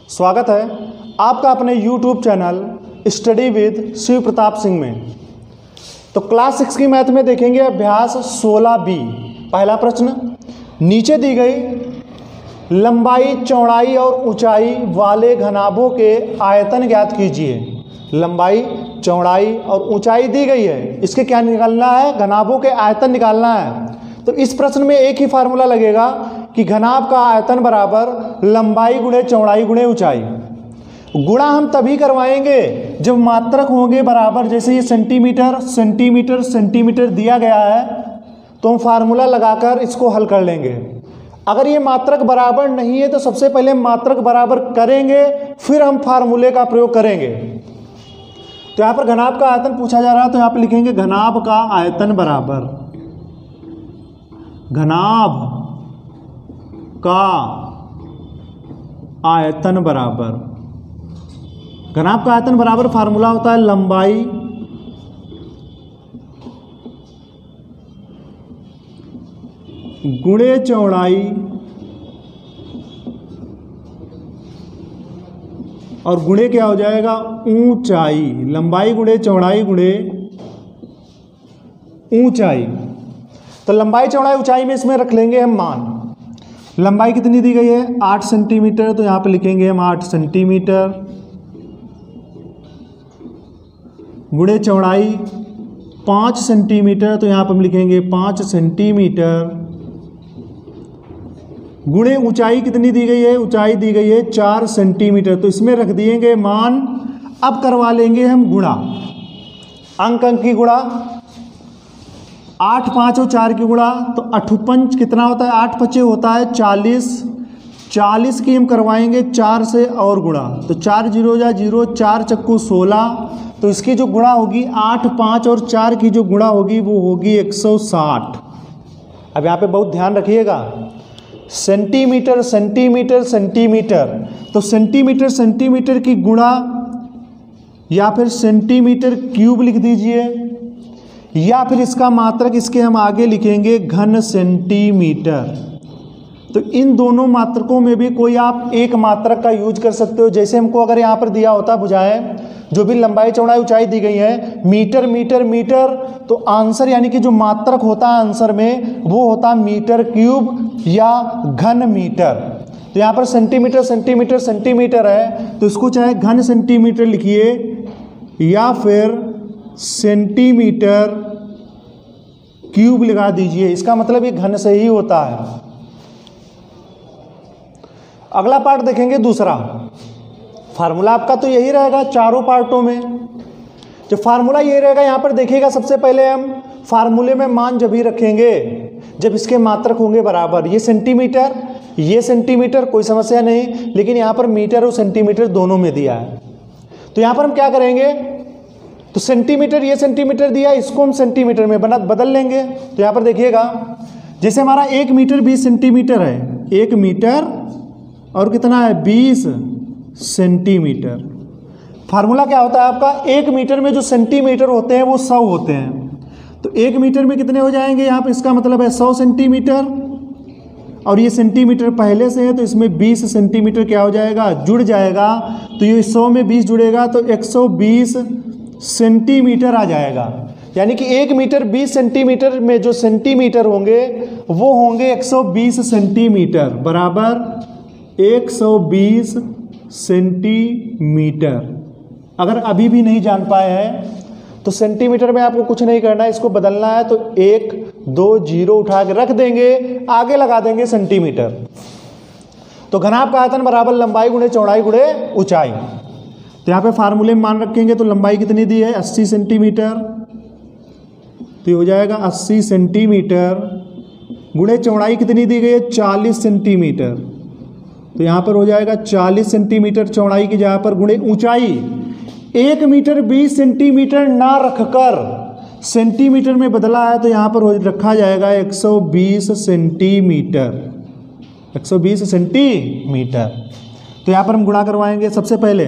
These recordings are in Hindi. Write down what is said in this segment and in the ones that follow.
स्वागत है आपका अपने YouTube channel study with Shiv Pratap Singh में। तो क्लास 6 की मैथ में देखेंगे अभ्यास 16B। पहला प्रश्न, नीचे दी गई लंबाई, चौड़ाई और ऊंचाई वाले घनाभों के आयतन ज्ञात कीजिए। लंबाई, चौड़ाई और ऊंचाई दी गई है, इसके क्या निकालना है? घनाभों के आयतन निकालना है। तो इस प्रश्न में एक ही फार्मूला लगेगा कि घनाभ का आयतन बराबर लंबाई गुणे चौड़ाई गुणे ऊंचाई। गुणा हम तभी करवाएंगे जब मात्रक होंगे बराबर। जैसे ये सेंटीमीटर सेंटीमीटर सेंटीमीटर दिया गया है तो हम फार्मूला लगाकर इसको हल कर लेंगे। अगर ये मात्रक बराबर नहीं है तो सबसे पहले मात्रक बराबर करेंगे, फिर हम फार्मूले का प्रयोग करेंगे। तो यहाँ पर घनाभ का आयतन पूछा जा रहा है, तो यहाँ पर लिखेंगे घनाभ का आयतन बराबर घनाभ का आयतन बराबर। घनाभ का आयतन बराबर फार्मूला होता है लंबाई गुणे चौड़ाई और गुणे क्या हो जाएगा? ऊंचाई। लंबाई गुणे चौड़ाई गुणे ऊंचाई। तो लंबाई चौड़ाई ऊंचाई में इसमें रख लेंगे हम मान। लंबाई कितनी दी गई है? 8 सेंटीमीटर, तो यहाँ पे लिखेंगे हम 8 सेंटीमीटर। गुणे चौड़ाई 5 सेंटीमीटर, तो यहाँ पर हम लिखेंगे 5 सेंटीमीटर। गुणे ऊंचाई कितनी दी गई है? ऊंचाई दी गई है 4 सेंटीमीटर, तो इसमें रख दिएंगे मान। अब करवा लेंगे हम गुणा, अंक अंक की गुणा। 8 5 और 4 की गुणा, तो 8 पंच कितना होता है? 8 पचे होता है 40। 40 की हम करवाएंगे 4 से और गुणा, तो 4 0 जा 0, 4 चक्कू 16। तो इसकी जो गुणा होगी 8 5 और 4 की जो गुणा होगी वो होगी 160। अब यहाँ पे बहुत ध्यान रखिएगा, सेंटीमीटर सेंटीमीटर सेंटीमीटर, तो सेंटीमीटर सेंटीमीटर की गुणा या फिर सेंटीमीटर क्यूब लिख दीजिए, या फिर इसका मात्रक इसके हम आगे लिखेंगे घन सेंटीमीटर। तो इन दोनों मात्रकों में भी कोई आप एक मात्रक का यूज कर सकते हो। जैसे हमको अगर यहाँ पर दिया होता बुझाएं, जो भी लंबाई चौड़ाई ऊंचाई दी गई है मीटर मीटर मीटर, तो आंसर यानी कि जो मात्रक होता है आंसर में वो होता मीटर क्यूब या घन मीटर। तो यहाँ पर सेंटीमीटर सेंटीमीटर सेंटीमीटर है, तो इसको चाहे घन सेंटीमीटर लिखिए या फिर सेंटीमीटर क्यूब लगा दीजिए। इसका मतलब ये घन से ही होता है। अगला पार्ट देखेंगे दूसरा। फार्मूला आपका तो यही रहेगा चारों पार्टों में। जो फार्मूला यही रहेगा, यहाँ पर देखिएगा सबसे पहले हम फार्मूले में मान जब ही रखेंगे जब इसके मात्रक होंगे बराबर। ये सेंटीमीटर कोई समस्या नहीं, लेकिन यहाँ पर मीटर और सेंटीमीटर दोनों में दिया है। तो यहाँ पर हम क्या करेंगे, तो सेंटीमीटर, ये सेंटीमीटर दिया, इसको हम सेंटीमीटर में बदल लेंगे। तो यहाँ पर देखिएगा, जैसे हमारा 1 मीटर 20 सेंटीमीटर है, 1 मीटर और कितना है? 20 सेंटीमीटर। फार्मूला क्या होता है आपका? 1 मीटर में जो सेंटीमीटर होते हैं वो 100 होते हैं। तो 1 मीटर में कितने हो जाएंगे यहाँ पे? इसका मतलब है 100 सेंटीमीटर, और ये सेंटीमीटर पहले से है तो इसमें 20 सेंटीमीटर क्या हो जाएगा? जुड़ जाएगा। तो ये 100 में 20 जुड़ेगा तो 120 सेंटीमीटर आ जाएगा। यानी कि 1 मीटर 20 सेंटीमीटर में जो सेंटीमीटर होंगे वो होंगे 120 सेंटीमीटर, बराबर 120 सेंटीमीटर। अगर अभी भी नहीं जान पाए हैं तो सेंटीमीटर में आपको कुछ नहीं करना है, इसको बदलना है तो 1 2 0 उठा के रख देंगे, आगे लगा देंगे सेंटीमीटर। तो घनाभ का आयतन बराबर लंबाई गुणे चौड़ाई गुणे ऊंचाई। तो यहाँ पे फार्मूले में मान रखेंगे तो लंबाई कितनी दी है? 80 सेंटीमीटर, तो ये हो जाएगा 80 सेंटीमीटर। गुणे चौड़ाई कितनी दी गई है? 40 सेंटीमीटर, तो यहाँ पर हो जाएगा 40 सेंटीमीटर चौड़ाई की जगह पर गुणे ऊंचाई 1 मीटर 20 सेंटीमीटर ना रखकर सेंटीमीटर में बदला है, तो यहाँ पर रखा जाएगा 120 सेंटीमीटर, 120 सेंटीमीटर। तो यहाँ पर हम गुणा करवाएंगे। सबसे पहले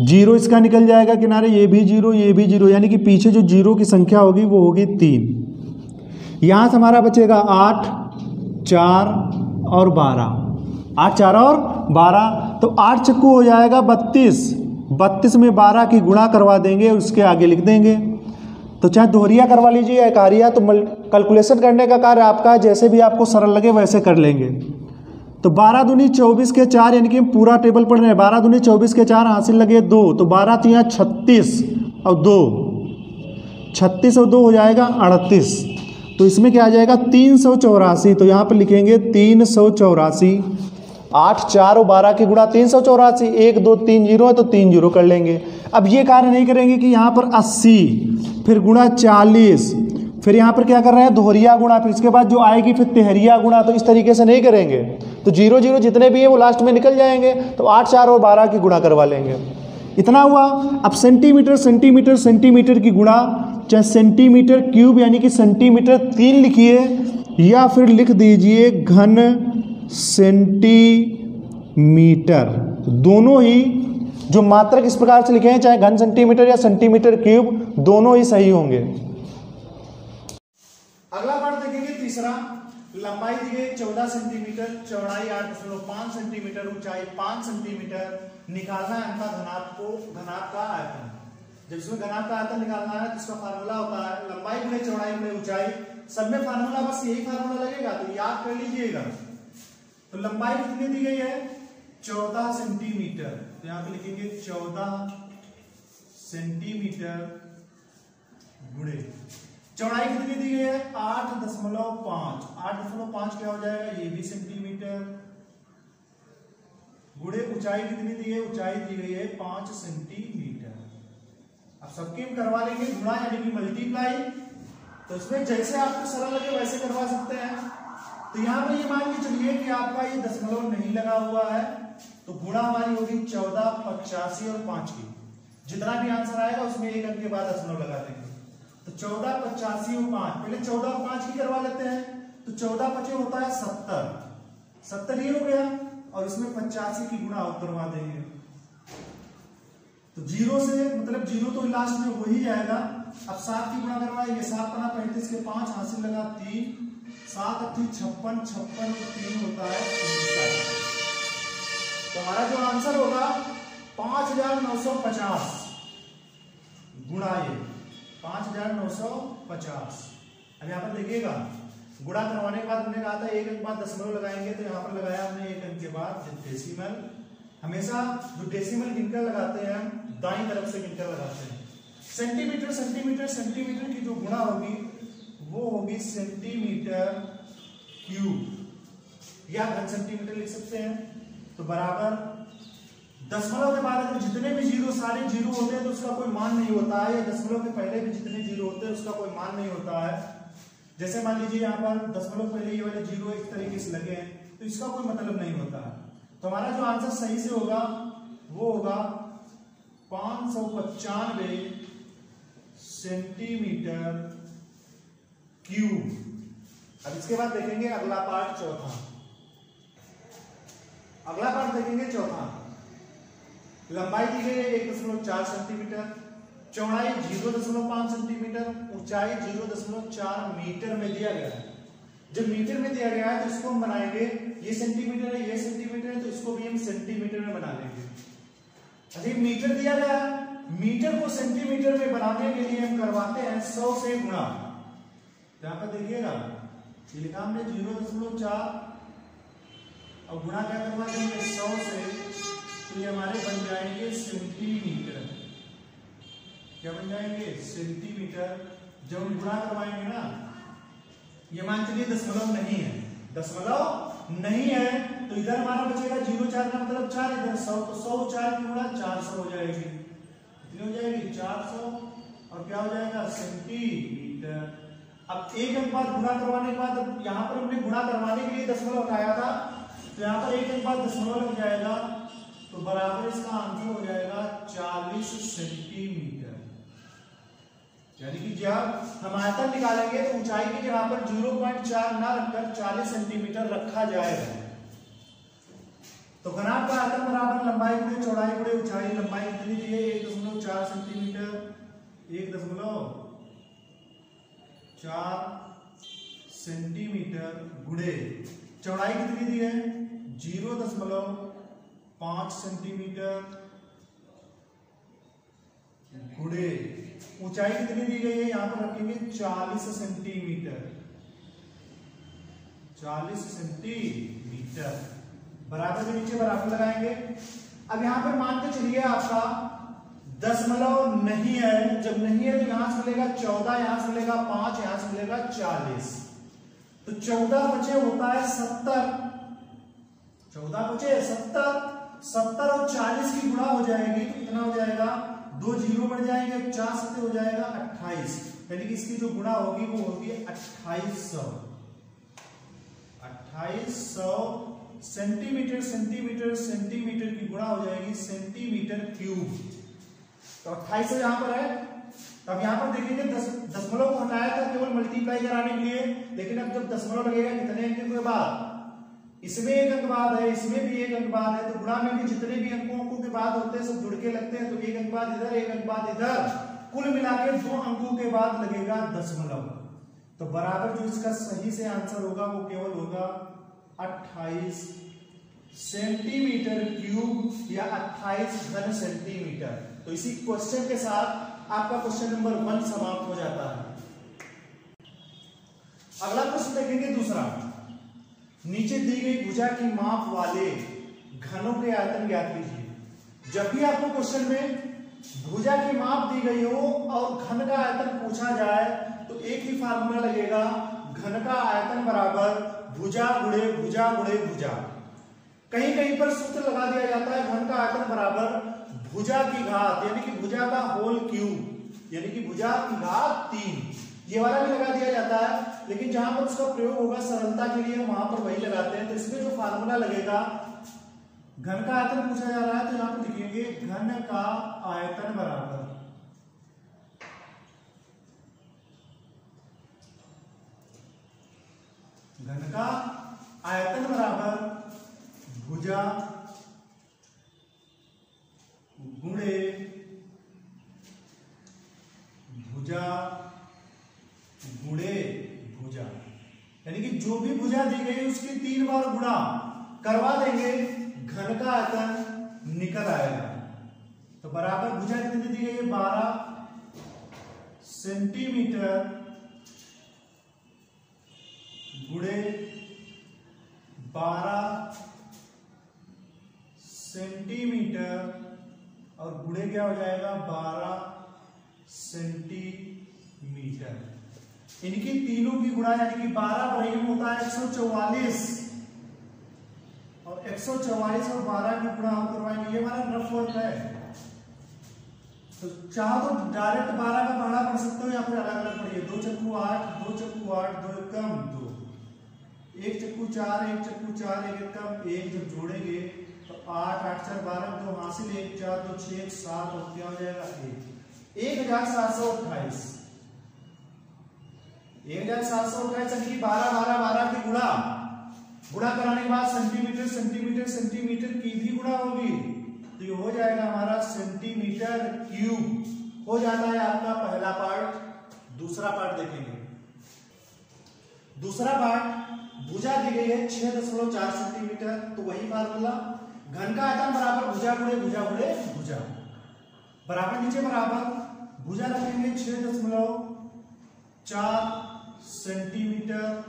0 इसका निकल जाएगा किनारे, ये भी 0 ये भी 0, यानी कि पीछे जो 0 की संख्या होगी वो होगी 3। यहाँ से हमारा बचेगा 8 4 और 12, 8 4 और 12, तो 8 चक्कू हो जाएगा 32, 32 में 12 की गुणा करवा देंगे, उसके आगे लिख देंगे। तो चाहे दोहरिया करवा लीजिए या एकारिया, तो कैलकुलेशन करने का कार्य आपका है, जैसे भी आपको सरल लगे वैसे कर लेंगे। तो 12 दूनी 24 के 4, यानी कि पूरा टेबल पढ़ रहे हैं। 12 दूनी 24 के 4 हासिल लगे 2, तो 12 तिया 36 और 2, 36 और 2 हो जाएगा 38। तो इसमें क्या आ जाएगा 384। तो यहाँ पर लिखेंगे 384। 8 4 और 12 की गुणा 384, 1 2 3 जीरो है तो 3 जीरो कर लेंगे। अब ये कार्य नहीं करेंगे कि यहाँ पर 80 फिर गुणा 40, फिर यहाँ पर क्या कर रहे हैं दोहरिया गुणा, फिर इसके बाद जो आएगी फिर तिहरिया गुणा, तो इस तरीके से नहीं करेंगे। तो 0 0 जितने भी है वो लास्ट में निकल जाएंगे। तो 8 4 और 12 की गुणा करवा लेंगे, इतना हुआ। अब सेंटीमीटर सेंटीमीटर सेंटीमीटर की गुणा, चाहे सेंटीमीटर क्यूब यानी कि सेंटीमीटर 3 लिखिए, या फिर लिख दीजिए घन सेंटीमीटर। दोनों ही जो मात्रक इस प्रकार से लिखे हैं, चाहे घन सेंटीमीटर या सेंटीमीटर क्यूब, दोनों ही सही होंगे। अगला पाठ देखेंगे तीसरा। लंबाई दी गई 14 सेंटीमीटर, चौड़ाई 8.5 सेंटीमीटर, ऊंचाई 5 सेंटीमीटर। निकालना है इनका घनाभ का आयतन। जब इसमें घनाभ का आयतन निकालना है तो इसका फार्मूला होता है लंबाई गुणे चौड़ाई गुणे ऊंचाई। सब में फार्मूला बस यही फार्मूला लगेगा, तो याद कर लीजिएगा। तो लंबाई कितनी दी गई है 14 सेंटीमीटर, तो यहां पे लिखेंगे 14 सेंटीमीटर गुणे चौड़ाई कितनी दी गई है 8.5। 8.5 क्या हो जाएगा ये भी सेंटीमीटर, गुणे ऊंचाई कितनी दी है, ऊंचाई दी गई है 5 सेंटीमीटर। अब सबके हम करवा लेंगे गुणा यानी कि मल्टीप्लाई। तो इसमें जैसे आपको सरल लगे वैसे करवा सकते हैं। तो यहां पर ये मान के चलिए कि आपका ये दशमलव नहीं लगा हुआ है, तो गुणा हमारी होगी 14 85 और 5 की। जितना भी आंसर आएगा उसमें एक अंक के बाद दशमलव लगा देंगे। तो 14 85 और 5, पहले 14 और 5 की करवा लेते हैं। तो 14 5 होता है 70, 70 ही हो गया, और इसमें 85 की गुणा और करवा देंगे। तो 0 से मतलब 0 तो लास्ट में हो ही जाएगा। अब 7 की गुणा करवाएंगे, 7 पना 35 के 5 हासिल लगा 3, 7 अट्ठी 56, 56 और 3 होता है 59। तो हमारा जो आंसर होगा 5950 गुणा ये 5950। अब यहाँ पर देखिएगा गुणा करवाने के बाद हमने कहा था एक अंक बाद दशमलव लगाएंगे, तो यहाँ पर लगाया हमने एक अंक के बाद डेसिमल। हमेशा जो डेसिमल गिनकर लगाते हैं हम दाईं तरफ से गिनकर लगाते हैं। सेंटीमीटर सेंटीमीटर सेंटीमीटर की जो गुणा होगी वो होगी सेंटीमीटर क्यूब, या घन सेंटीमीटर लिख सकते हैं। तो बराबर दशमलव के बाद अगर जितने भी जीरो सारे जीरो होते हैं तो उसका कोई मान नहीं होता है, या दशमलव के पहले भी जितने जीरो होते हैं उसका कोई मान नहीं होता है। जैसे मान लीजिए यहाँ पर दशमलव पहले ये वाले जीरो इस तरीके से लगे हैं, तो इसका कोई मतलब नहीं होता है। तो हमारा जो आंसर सही से होगा वो होगा 595 सेंटीमीटर क्यूब। अब इसके बाद देखेंगे अगला पार्ट चौथा। अगला पार्ट देखेंगे चौथा। लंबाई दी गई है 1.4 सेंटीमीटर, चौड़ाई 0.5 सेंटीमीटर, ऊंचाई 0.4 मीटर में दिया गया है। जब मीटर में दिया गया है तो इसको हम बनाएंगे, ये सेंटीमीटर है ये सेंटीमीटर है, तो इसको भी हम सेंटीमीटर में बना लेंगे। अच्छा मीटर दिया गया है, मीटर को सेंटीमीटर में बनाने के लिए हम करवाते हैं 100 से गुणा। यहां पर देखिएगा ये लिखा हमने 0.4 और गुणा क्या करवा देंगे 100 से, तो ये हमारे बन जाएंगे सेंटीमीटर। क्या बन जाएंगे सेंटीमीटर। जब हम गुणा करवाएंगे ना, ये मान चलिए दशमलव नहीं है, दशमलव नहीं है, तो इधर हमारा बचेगा 0.4 का मतलब 4, इधर 100, तो 100 4 की गुणा 400 हो जाएगी। कितनी हो जाएगी 400, और क्या हो जाएगा सेंटीमीटर। अब एक अंक बाद गुणा करवाने के बाद, यहाँ पर हमने गुणा करवाने के लिए दशमलव हटाया था, तो यहाँ पर एक अंक बाद दशमलव लग जाएगा, तो बराबर इसका आंसर हो जाएगा 40 सेंटीमीटर। यानी कि जब हम आयतन निकालेंगे तो ऊंचाई की जगह पर 0.4 ना रखकर 40 सेंटीमीटर रखा जाएगा। तो घनाभ का आयतन बराबर लंबाई गुणे चौड़ाई गुणे ऊंचाई। लंबाई कितनी दी है 1.4 सेंटीमीटर, 1.4 सेंटीमीटर गुणे चौड़ाई कितनी दी है 0.5 सेंटीमीटर गुणे ऊंचाई कितनी दी गई है, यहां पर रखेंगे 40 सेंटीमीटर, 40 सेंटीमीटर बराबर के नीचे बराबर लगाएंगे। अब यहां पर मान के चलिए आपका दशमलव नहीं है, जब नहीं है तो यहां से मिलेगा 14, यहां से मिलेगा 5, यहां से मिलेगा 40, तो 14 बचे होता है 70, 14 बचे 70, 70 और 40 की गुणा हो जाएगी तो कितना हो जाएगा, 2 जीरो बढ़ जाएंगे, 4 7 हो जाएगा 28, यानी कि इसकी जो गुणा होगी वो होगी 2800 सेंटीमीटर, सेंटीमीटर सेंटीमीटर की गुणा हो जाएगी सेंटीमीटर क्यूब। तो 2800 यहां पर है। तो अब यहां पर देखेंगे दशमलव को हटाया था केवल मल्टीप्लाई कराने के लिए, लेकिन अब जब दशमलव लगेगा कितने अंक के बाद, इसमें एक अंक बाद है, इसमें भी एक अंक बाद है, तो गुणा में भी जितने भी अंकों के बाद होते हैं सब जुड़ के लगते हैं, तो एक अंक बाद इधर, एक अंक बाद इधर, कुल मिलाकर 2 अंकों के बाद लगेगा दशमलव। तो बराबर जो इसका सही से आंसर होगा वो केवल होगा 28 सेंटीमीटर क्यूब या 28 घन सेंटीमीटर। तो इसी क्वेश्चन के साथ आपका क्वेश्चन नंबर 1 समाप्त हो जाता है। अगला क्वेश्चन देखेंगे दूसरा, नीचे दी गई भुजा की माप वाले घनों के आयतन ज्ञात कीजिए। जब भी आपको क्वेश्चन में भुजा की माप दी गई हो और घन का आयतन पूछा जाए तो एक ही फार्मूला लगेगा, घन का आयतन बराबर भुजा गुणे भुजा गुणे भुजा। कहीं कहीं पर सूत्र लगा दिया जाता है, घन का आयतन बराबर भुजा की घात, यानी कि भुजा का होल क्यूब, यानी कि भुजा की घात 3, ये वाला भी लगा दिया जाता है, लेकिन जहां पर उसका प्रयोग होगा सरलता के लिए वहां पर वही लगाते हैं। तो इसमें जो फार्मूला लगेगा, घन का आयतन पूछा जा रहा है तो यहां पर लिखेंगे घन का आयतन बराबर भुजा गुणे भुजा गुणे भुजा, यानी कि जो भी भुजा दी गई उसकी 3 बार गुणा करवा देंगे, घन का आयतन निकल आएगा। तो बराबर भुजा कितनी दी गई है, 12 सेंटीमीटर गुणे 12 सेंटीमीटर और गुणे क्या हो जाएगा 12 सेंटीमीटर। इनकी तीनों की गुणा यानी कि 12 बराबर होता है 144 और 144 और 12 की गुणा हम करवाएंगे, ये हमारा रफ वर्क है। तो चाहो तो डायरेक्ट 12 का पढ़ा पढ़ सकते हो या फिर अलग अलग पढ़िए, 2 चक्कू 8, 2 चक्कू 8, 2 एकम 2, 1 चक्कू 4, 1 चक्कू 4, 1 एकम 1, जब जोड़ेंगे तो 8 8 4 12, 2 हासिल 1 4 2 6 7 और क्या हो जाएगा 1728 1728, यानी कि 12 12 12 की गुणा कराने के बाद सेंटीमीटर सेंटीमीटर सेंटीमीटर की भी गुणा होगी, तो ये हो जाएगा हमारा सेंटीमीटर क्यूब। हो जाता है आपका पहला पार्ट। दूसरा पार्ट देखेंगे। दूसरा पार्ट, भुजा दी गई है 6.4 सेंटीमीटर, तो वही फार्मूला, घन का आयतन बराबर भुजा गुणे भुजा गुणे भुजा, बराबर नीचे बराबर भुजा रखेंगे 6.4 सेंटीमीटर,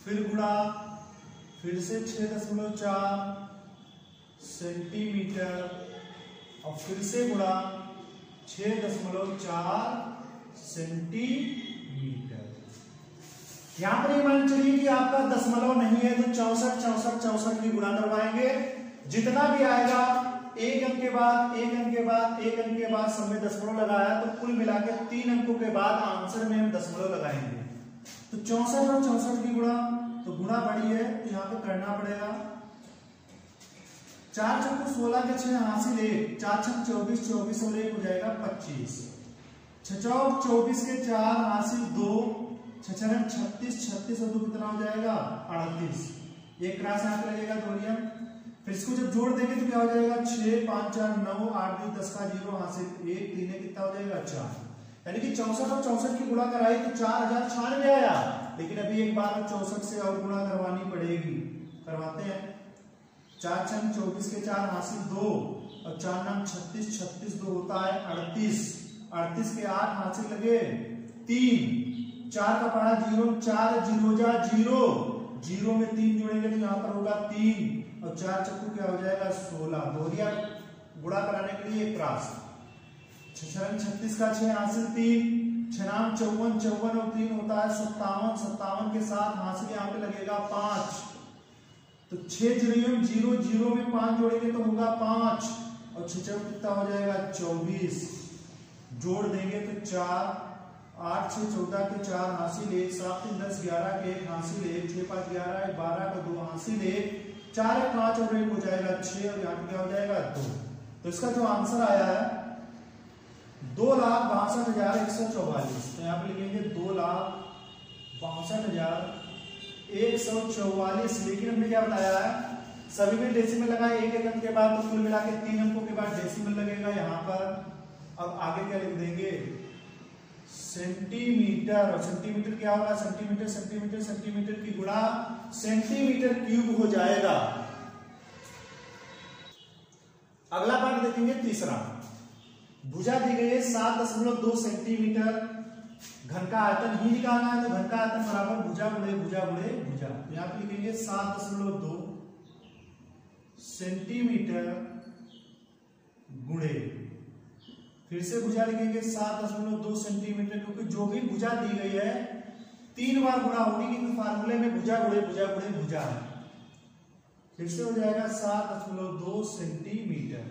फिर गुणा, फिर से 6.4 सेंटीमीटर और फिर से गुणा 6.4 सेंटीमीटर। यहां पर ये मान चलिए कि आपका दशमलव नहीं है तो 64 64 64 की गुणा करवाएंगे, जितना भी आएगा एक अंक के बाद एक अंक के बाद एक अंक के बाद सब में दशमलव लगाया, तो कुल मिलाकर 3 अंकों के बाद आंसर में हम दशमलव लगाएंगे। तो 64 और 64 की गुणा, तो गुणा बड़ी है तो यहाँ पे करना पड़ेगा, 4 चक्कू 16 के 6 हासिल 1, 4 छक 24, 24 और 1 हो जाएगा 25, 6 चौक 24 के 4 हासिल 2, 6 36, 36 और 2 कितना हो जाएगा 38, एक क्रॉस यहाँ पे लगेगा 2 नियम, फिर इसको जब जोड़ देंगे तो क्या हो जाएगा 6 5 4 9 8 2 10 का 0 हासिल 1, 3 कितना हो जाएगा 4, यानी कि 64 और 64 की गुणा कराई तो 4096 आया, लेकिन अभी एक बार 64 से और गुणा करवानी पड़ेगी, करवाते हैं। 4 छंग 24 के 4 हासिल 2 और 4 नाम 36, 36 2 होता है 38, 38 के 8 हासिल लगे 3, 4 का पढ़ा 0, 4 0 जा 0, 0 में 3 जोड़ेंगे तो यहाँ पर होगा 3 और 4 चक्कू क्या हो जाएगा 16, दोहरिया गुणा कराने के लिए क्रॉस। 36 का 6 हासिल 3, 6 नाम 54, 54 और 3 होता है 57, 57 के 7 हासिल यहाँ पे लगेगा 5, तो 6 0 0 0 में 5 जोड़ेंगे तो होगा 5 और 6 कितना हो जाएगा 24, जोड़ देंगे तो 4, 8 6 14 के 4 हासिल 1, 7 3 10 11 के 1 हासिल 1, 6 5 11 12 का 2 हासिल 1, 4 1 5 और 1 हो जाएगा 6 और यहाँ पे क्या हो जाएगा 2। तो इसका जो आंसर आया है 2,62,144। तो यहाँ पे लिखेंगे 2,62,144। लेकिन हमने क्या बताया है सभी में डेसिमल लगाए एक एक अंक के बाद, तो कुल मिला के 3 अंकों के बाद डेसिमल लगेगा यहाँ पर। अब आगे क्या लिख देंगे सेंटीमीटर, और सेंटीमीटर क्या होगा सेंटीमीटर सेंटीमीटर सेंटीमीटर की गुणा सेंटीमीटर क्यूब हो जाएगा। अगला पार्ट देखेंगे तीसरा। भुजा दी गई है 7.2 सेंटीमीटर, घन का आयतन ही निकालना है, तो घन का आयतन बराबर भुजा गुणे भुजा गुणे भुजा। तो यहां पे लिखेंगे 7.2 सेंटीमीटर गुणे, फिर से भुजा लिखेंगे 7.2 सेंटीमीटर, क्योंकि जो भी भुजा दी गई है 3 बार गुणा होगी, क्योंकि फार्मूले में भुजा गुणे भुजा गुणे भुजा है। फिर से हो जाएगा 7.2 सेंटीमीटर।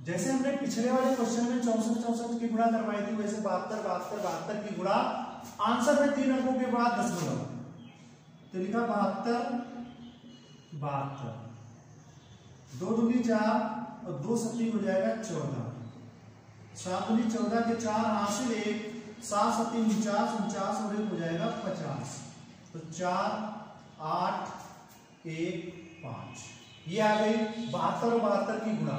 जैसे हमने पिछले वाले क्वेश्चन में 64 की गुणा करवाई थी, वैसे 72 की गुणा आंसर में 3 अंकों के बाद दशमलव, तो लिखा 72, 2 दूनी 4 और 2 सत्ती हो जाएगा 14, 7 दूनी 14 के 4 हासिल 1, 7 सत्ती 49, 49 और 1 हो जाएगा 50, तो 4 8 1 5। ये आ गई 72 और 72 की गुणा।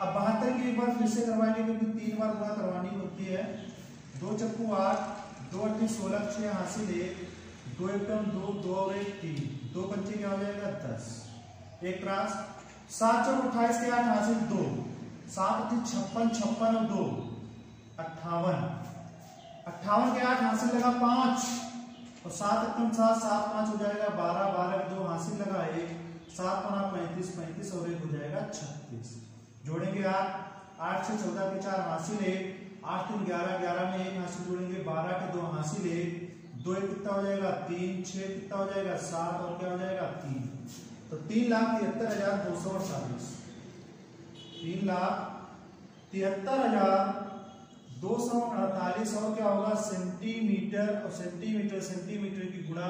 अब 72 की एक बार फिर से करवाएंगे, क्योंकि 3 बार गुणा करवानी होती है। 2 चक्कू 8, 2 8 16, 6 हासिल 1, 2 एकम 2, 2 और 1 3, 2 पंचे क्या हो जाएगा 10, 1 क्रॉस। 7 चौक 28 के 8 हासिल 2, 7 56 56 और 2 58, 58 के 8 हासिल लगा 5 और 7 एकम 7, 7 5 हो जाएगा 12, 12 के 2 हासिल लगा 1, 7 5 35, 35 और 1 हो जाएगा 36। जोड़ेंगे 8, 8 से 14 के 4 हासिल 1, 8 3 11, 11 में 1 हासिल जोड़ेंगे 12 के 2 हासिल 1, 2 1 कितना हो जाएगा 3, 6 कितना हो जाएगा 7 और क्या हो जाएगा 3, तो 3,73,248, 3,73,248 और क्या होगा सेंटीमीटर, और सेंटीमीटर सेंटीमीटर की गुणा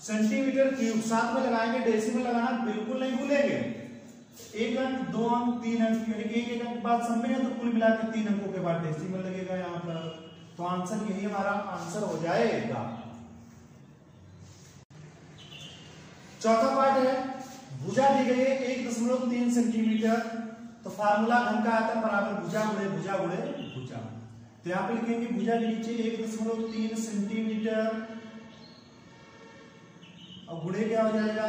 सेंटीमीटर क्यूब। साथ में लगाएंगे, डेसिमल लगाना बिल्कुल नहीं भूलेंगे। 1 अंक 2 अंक 3 अंक, यानी कि 1 अंक बाद सब में है, तो कुल मिलाकर 3 अंकों के बाद डेसिमल लगेगा यहाँ पर। तो आंसर यही हमारा आंसर हो जाएगा। चौथा पार्ट है भुजा दी गई है 1.3 सेंटीमीटर, तो फार्मूला घन का आयतन बराबर भुजा गुणे भुजा गुणे भुजा। तो यहाँ पे लिखेंगे भुजा के नीचे 1.3 सेंटीमीटर और गुणे क्या हो जाएगा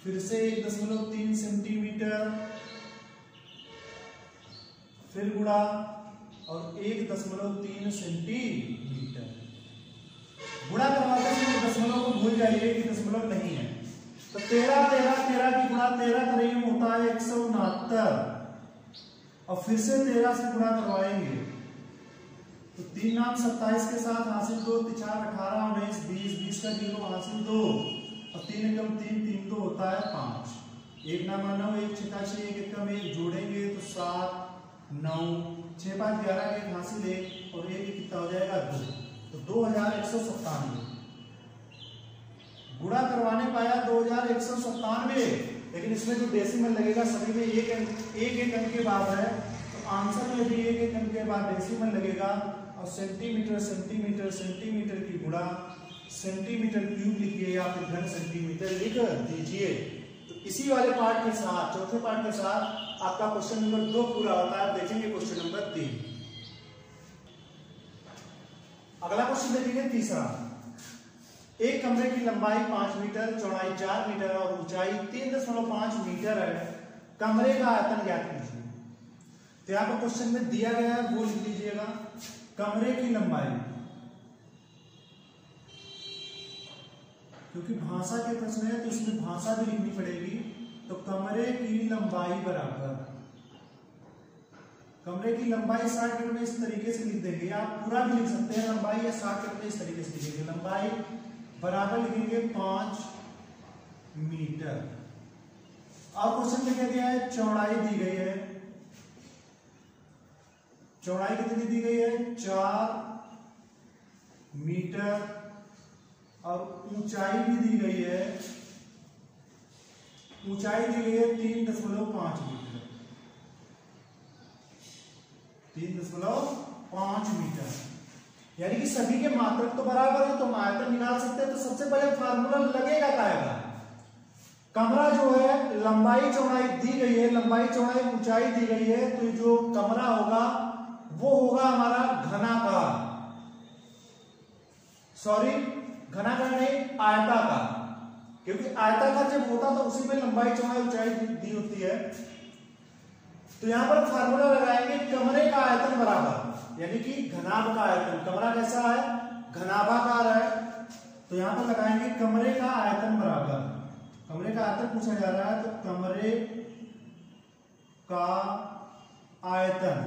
फिर से 1.3 सेंटीमीटर, फिर गुणा और 1.3 सेंटीमीटर। गुणा करवाते समय दशमलव को भूल जाइए कि दशमलव नहीं है। तो 13 13 13 की गुणा 13 13 होता है 169, और फिर से 13 से गुणा करवाएंगे तो 3 नाम 27 के साथ हासिल 2, 4 18 19 20, 20 का 0 हासिल 2 और 3 एकम 3 3 2 होता है 5, 1 नाम 9 1 6 6 1 एकम 1 जोड़ेंगे तो 7 9 6 5 11 1 हासिल 1 और 1 कितना हो जाएगा 2, तो 2197। गुणा करवाने पाया 2197, लेकिन इसमें जो डेसिमल लगेगा सभी में एक अंक के बाद है, तो आंसर में भी एक अंक के बाद डेसिमल लगेगा। और सेंटीमीटर सेंटीमीटर सेंटीमीटर की गुणा सेंटीमीटर क्यूब लिखिए या फिर घन सेंटीमीटर लिख दीजिए। तो इसी वाले पार्ट के साथ, चौथे पार्ट के साथ आपका क्वेश्चन नंबर 2 पूरा होता है। देखेंगे क्वेश्चन नंबर 3। अगला क्वेश्चन देखेंगे तीसरा। एक कमरे की लंबाई 5 मीटर, चौड़ाई 4 मीटर और ऊंचाई 3.5 मीटर है। कमरे का आयतन ज्ञात कीजिए। तो यहाँ पर क्वेश्चन में दिया गया है वो लिख लीजिएगा। कमरे की लंबाई, क्योंकि भाषा के प्रश्न है तो इसमें भाषा भी लिखनी पड़ेगी। तो कमरे की लंबाई बराबर, कमरे की लंबाई 60 मीटर में इस तरीके से लिख देंगे। आप पूरा भी लिख सकते हैं लंबाई, या 60 मीटर में इस तरीके से लिखेंगे। लंबाई बराबर लिखेंगे 5 मीटर। अब क्वेश्चन में क्या दिया है, चौड़ाई दी गई है। चौड़ाई कितनी दी गई है, 4 मीटर और ऊंचाई भी दी गई है। ऊंचाई दी गई है 3.5 मीटर, 3.5 मीटर। यानी कि सभी के मात्रक तो बराबर है, तो हम आयतन निकाल सकते हैं। तो सबसे पहले फार्मूला लगेगा क्या आएगा, कमरा जो है लंबाई चौड़ाई दी गई है, लंबाई चौड़ाई ऊंचाई दी गई है, तो जो कमरा होगा वो होगा हमारा घनाकार, सॉरी घनाकार नहीं आयताकार, क्योंकि आयताकार जब होता तो उसी में लंबाई चौड़ाई ऊंचाई दी होती है। तो यहां पर फार्मूला लगाएंगे कमरे का आयतन बराबर, यानी कि घनाभ का आयतन। कमरा कैसा है, घनाभाकार है, तो यहां पर लगाएंगे कमरे का आयतन बराबर। कमरे का आयतन पूछा जा रहा है, तो कमरे का आयतन,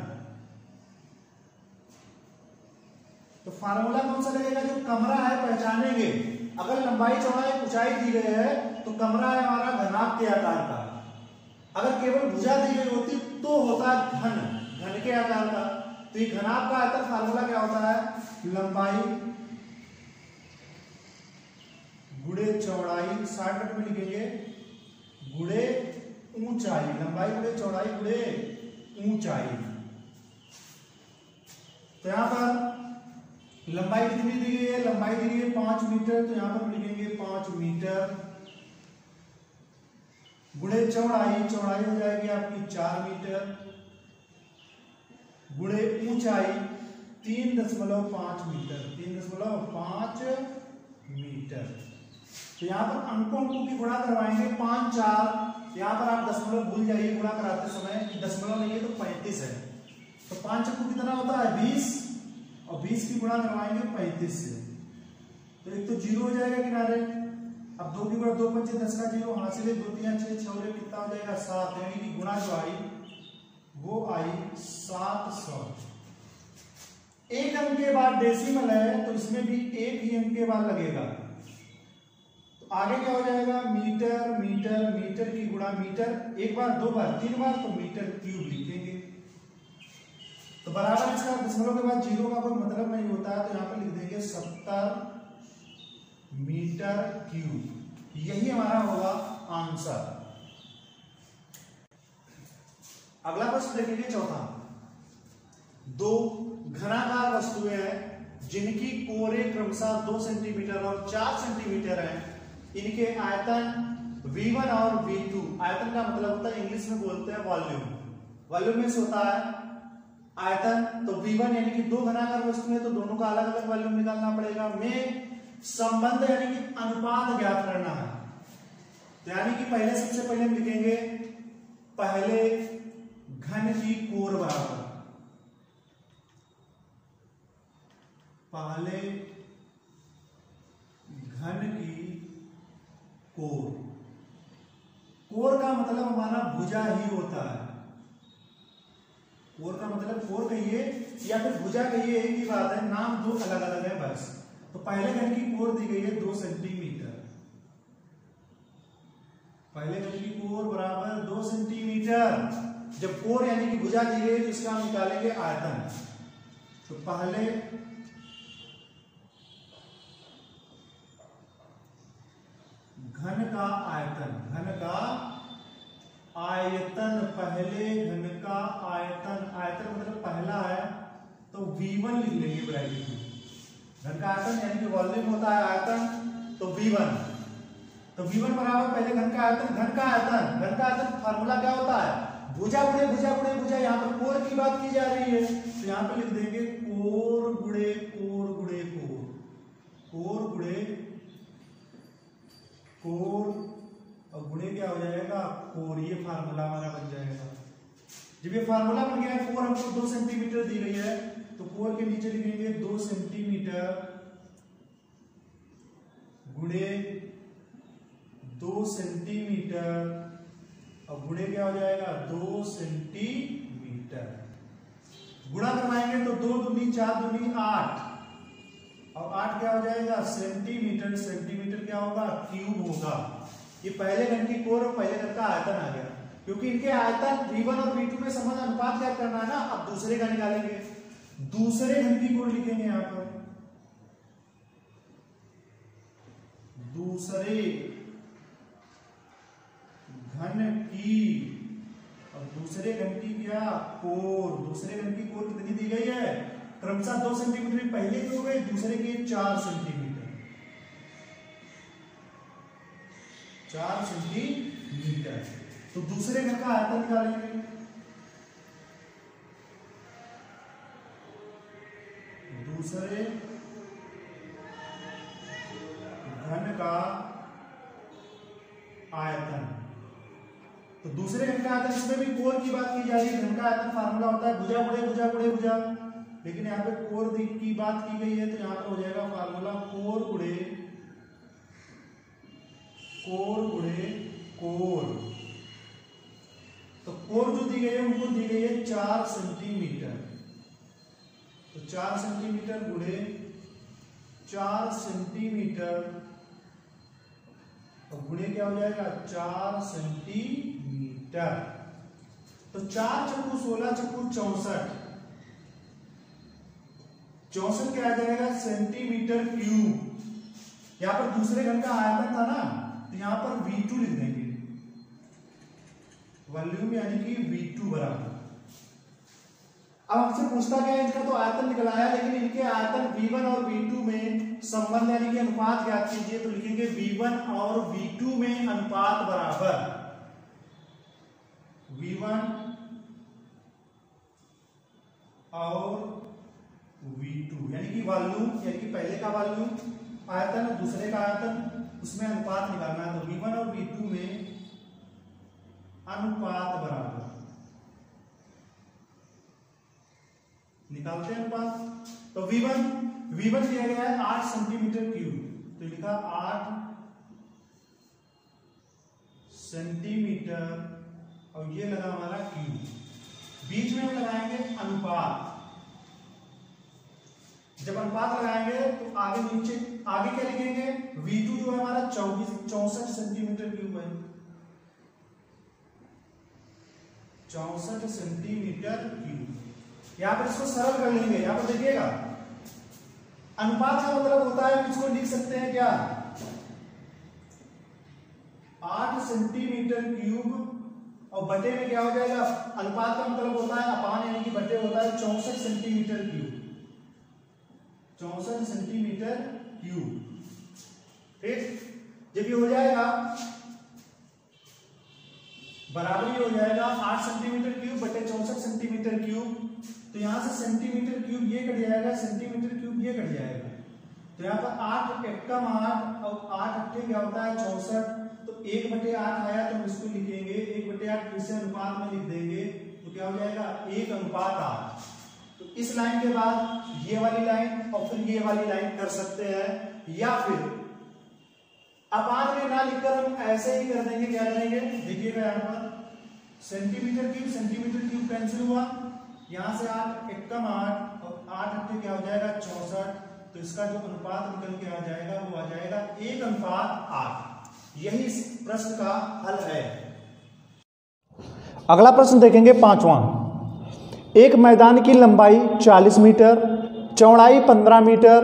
तो फार्मूला कौन सा लगेगा, जो कमरा है पहचानेंगे। अगर लंबाई चौड़ाई ऊंचाई दी गई है तो कमरा है हमारा घनाभ के आकार का। अगर केवल भुजा दी गई होती तो होता घन, घन के आकार का। तो ये घनाभ का आयतन फार्मूला क्या होता है, लंबाई गुणे चौड़ाई, 60 मीटर में लिखेंगे, गुणे ऊंचाई, लंबाई गुणे चौड़ाई गुणे ऊंचाई। तो यहां पर लंबाई कितनी दी गई है, लंबाई दी गई है 5 मीटर, तो यहां पर लिखेंगे 5 मीटर गुणे चौड़ाई, चौड़ाई हो जाएगी आपकी 4 मीटर गुणे ऊंचाई 3.5 मीटर, 3.5 मीटर। तो यहां पर अंकों की गुणा करवाएंगे 5 4, यहां पर आप दशमलव भूल जाइए गुणा कराते समय, दशमलव नहीं है तो 35 है। तो 5 चक्कू कितना होता है 20, और 20 की गुणा करवाएंगे 35 से, तो एक तो 0 हो जाएगा किनारे। अब 2 की गुणा 2 5 10 का 0, हासिल 2 3 6 6 कितना हो जाएगा 7, यानी कि गुणा जो आई वो आई 700। एक अंक के बाद डेसिमल है तो इसमें भी एक ही अंक के बाद लगेगा। तो आगे क्या हो जाएगा, मीटर मीटर मीटर की गुणा मीटर, एक बार 2 बार 3 बार, तो मीटर क्यूब लिखेंगे। तो बराबर इसका दशमलव के बाद 0 का कोई मतलब नहीं होता है, तो यहां पर लिख देंगे 70 मीटर क्यूब। यही हमारा होगा आंसर। अगला प्रश्न देखेंगे चौथा। 2 घनाकार वस्तुएं हैं जिनकी कोरे क्रमशः 2 सेंटीमीटर और 4 सेंटीमीटर है। इनके आयतन V1 और V2, आयतन का मतलब होता है इंग्लिश में बोलते हैं वॉल्यूम, वॉल्यूम में से होता है आयतन। तो V1 यानी कि 2 घनाकार वस्तु है तो दोनों का अलग अलग वॉल्यूम निकालना पड़ेगा। में संबंध यानी कि अनुपात ज्ञात करना है। तो यानी कि पहले सबसे पहले हम लिखेंगे पहले घन की कोर बराबर, पहले घन की कोर। कोर का मतलब हमारा भुजा ही होता है। कोर का मतलब कोर कहिए या फिर भुजा कहिए, एक ही बात है, नाम 2 अलग अलग है बस। तो पहले घन की कोर दी गई है 2 सेंटीमीटर, पहले घन की कोर बराबर 2 सेंटीमीटर। जब कोर यानी कि भुजा दी गई तो इसका हम निकालेंगे आयतन। तो पहले घन का आयतन, घन का आयतन, पहले घन का आयतन, आयतन मतलब पहला है तो V1 लिख लेंगे ब्रैकेट में। घन का आयतन यानी कि वॉल्यूम होता है आयतन, तो V1, तो V1 बराबर पहले घन का आयतन, घन का आयतन, घन का आयतन फार्मूला क्या होता है, भुजा गुणे भुजा गुणे भुजा। यहाँ पर कोर की बात की जा रही है तो यहाँ पर लिख देंगे कोर गुणे कोर गुणे कोर, कोर गुणे कोर और गुणे क्या हो जाएगा कोर, ये फार्मूला हमारा बन जाएगा। जब ये फार्मूला बन गया, कोर हमको 2 सेंटीमीटर दी गई है तो कोर के नीचे लिखेंगे 2 सेंटीमीटर गुणे 2 सेंटीमीटर और गुणे क्या हो जाएगा 2 सेंटीमीटर। गुणा करवाएंगे तो 2 दूनी 4 दूनी 8 और 8 क्या हो जाएगा सेंटीमीटर। सेंटीमीटर क्या होगा क्यूब होगा। ये पहले घन की कोर और पहले घन का आयतन आ गया, क्योंकि इनके आयतन V1 और V2 में संबंध अनुपात क्या करना है ना। अब दूसरे का निकालेंगे, दूसरे घन की कोर लिखेंगे यहां पर, दूसरे घन की और दूसरे घन की क्या कोर। दूसरे घन की कोर कितनी दी गई है क्रमशः 2 सेंटीमीटर पहले की हो गई, दूसरे की 4 सेंटीमीटर, 4 सेंटीमीटर। तो दूसरे घन का आयतन निकालेंगे, दूसरे घन का आयतन। तो दूसरे घन का आयतन, इसमें भी कोर की बात की जा रही है। घन का आयतन फार्मूला होता है भुजा गुणे भुजा गुणे भुजा, लेकिन यहाँ पे कोर की बात की गई है तो यहाँ पर हो जाएगा फार्मूला कोर गुणे कोर। तो कोर जो दी गई है उनको दी गई है 4 सेंटीमीटर, तो 4 सेंटीमीटर गुणे 4 सेंटीमीटर और गुणे क्या हो जाएगा 4 सेंटीमीटर। तो 4 चक्कू 16 चक्कू 64, 64 क्या आ जाएगा सेंटीमीटर क्यूब। यहां पर दूसरे घन का आयतन था ना, तो यहां पर V2 लिख देंगे, वॉल्यूम यानी कि V2 बराबर। अब हमसे पूछता क्या है, इनका तो आयतन निकलाया, लेकिन इनके आयतन V1 और V2 में संबंध यानी कि अनुपात ज्ञात कीजिए। तो लिखेंगे V1 और V2 में अनुपात बराबर, V1 और V2 यानी कि वॉल्यूम यानी कि पहले का वॉल्यूम आयतन और दूसरे का आयतन, उसमें अनुपात निकालना है। तो V1 और V2 में अनुपात बराबर, निकालते हैं अनुपात। तो V1 दिया गया है 8 सेंटीमीटर क्यूब, तो लिखा 8 सेंटीमीटर और ये लगा हमारा क्यूब। बीच में हम लगाएंगे अनुपात। जब अनुपात लगाएंगे तो आगे नीचे आगे क्या लिखेंगे, V2 जो है हमारा 64 सेंटीमीटर क्यूब है, 64 सेंटीमीटर क्यूब। यहां पर इसको सरल कर लेंगे। यहां पर देखिएगा अनुपात का मतलब होता है, इसको लिख सकते हैं क्या 8 सेंटीमीटर क्यूब और बटे में क्या हो जाएगा, अनुपात का मतलब होता है अपान यानी कि बटे होता है 64 सेंटीमीटर क्यूब, 64 सेंटीमीटर क्यूब। ठीक, जब ये हो जाएगा बराबरी हो जाएगा 8 सेंटीमीटर क्यूब बटे 64 सेंटीमीटर क्यूब। तो यहां से सेंटीमीटर क्यूब ये कट जाएगा, सेंटीमीटर क्यूब ये कट जाएगा। तो यहाँ पर 8 एकम 8 और 8 अट्ठे क्या होता है 64। तो 1/8 आया तो हम इसको लिखेंगे 1/8, फिर से अनुपात में लिख देंगे तो क्या हो जाएगा 1:8। तो इस लाइन के बाद ये वाली लाइन और फिर ये वाली लाइन कर सकते हैं, या फिर अपान में ना लिखकर हम ऐसे ही कर देंगे। क्या करेंगे देखिएगा, यहाँ पर सेंटीमीटर क्यूब कैंसिल हुआ, यहां से 8 एकम 8 और 8 अट्ठे क्या हो जाएगा 64। तो इसका जो अनुपात निकल के आ जाएगा वो आ जाएगा 1:8। यही इस प्रश्न का हल है। अगला प्रश्न देखेंगे 5वां। एक मैदान की लंबाई 40 मीटर, चौड़ाई 15 मीटर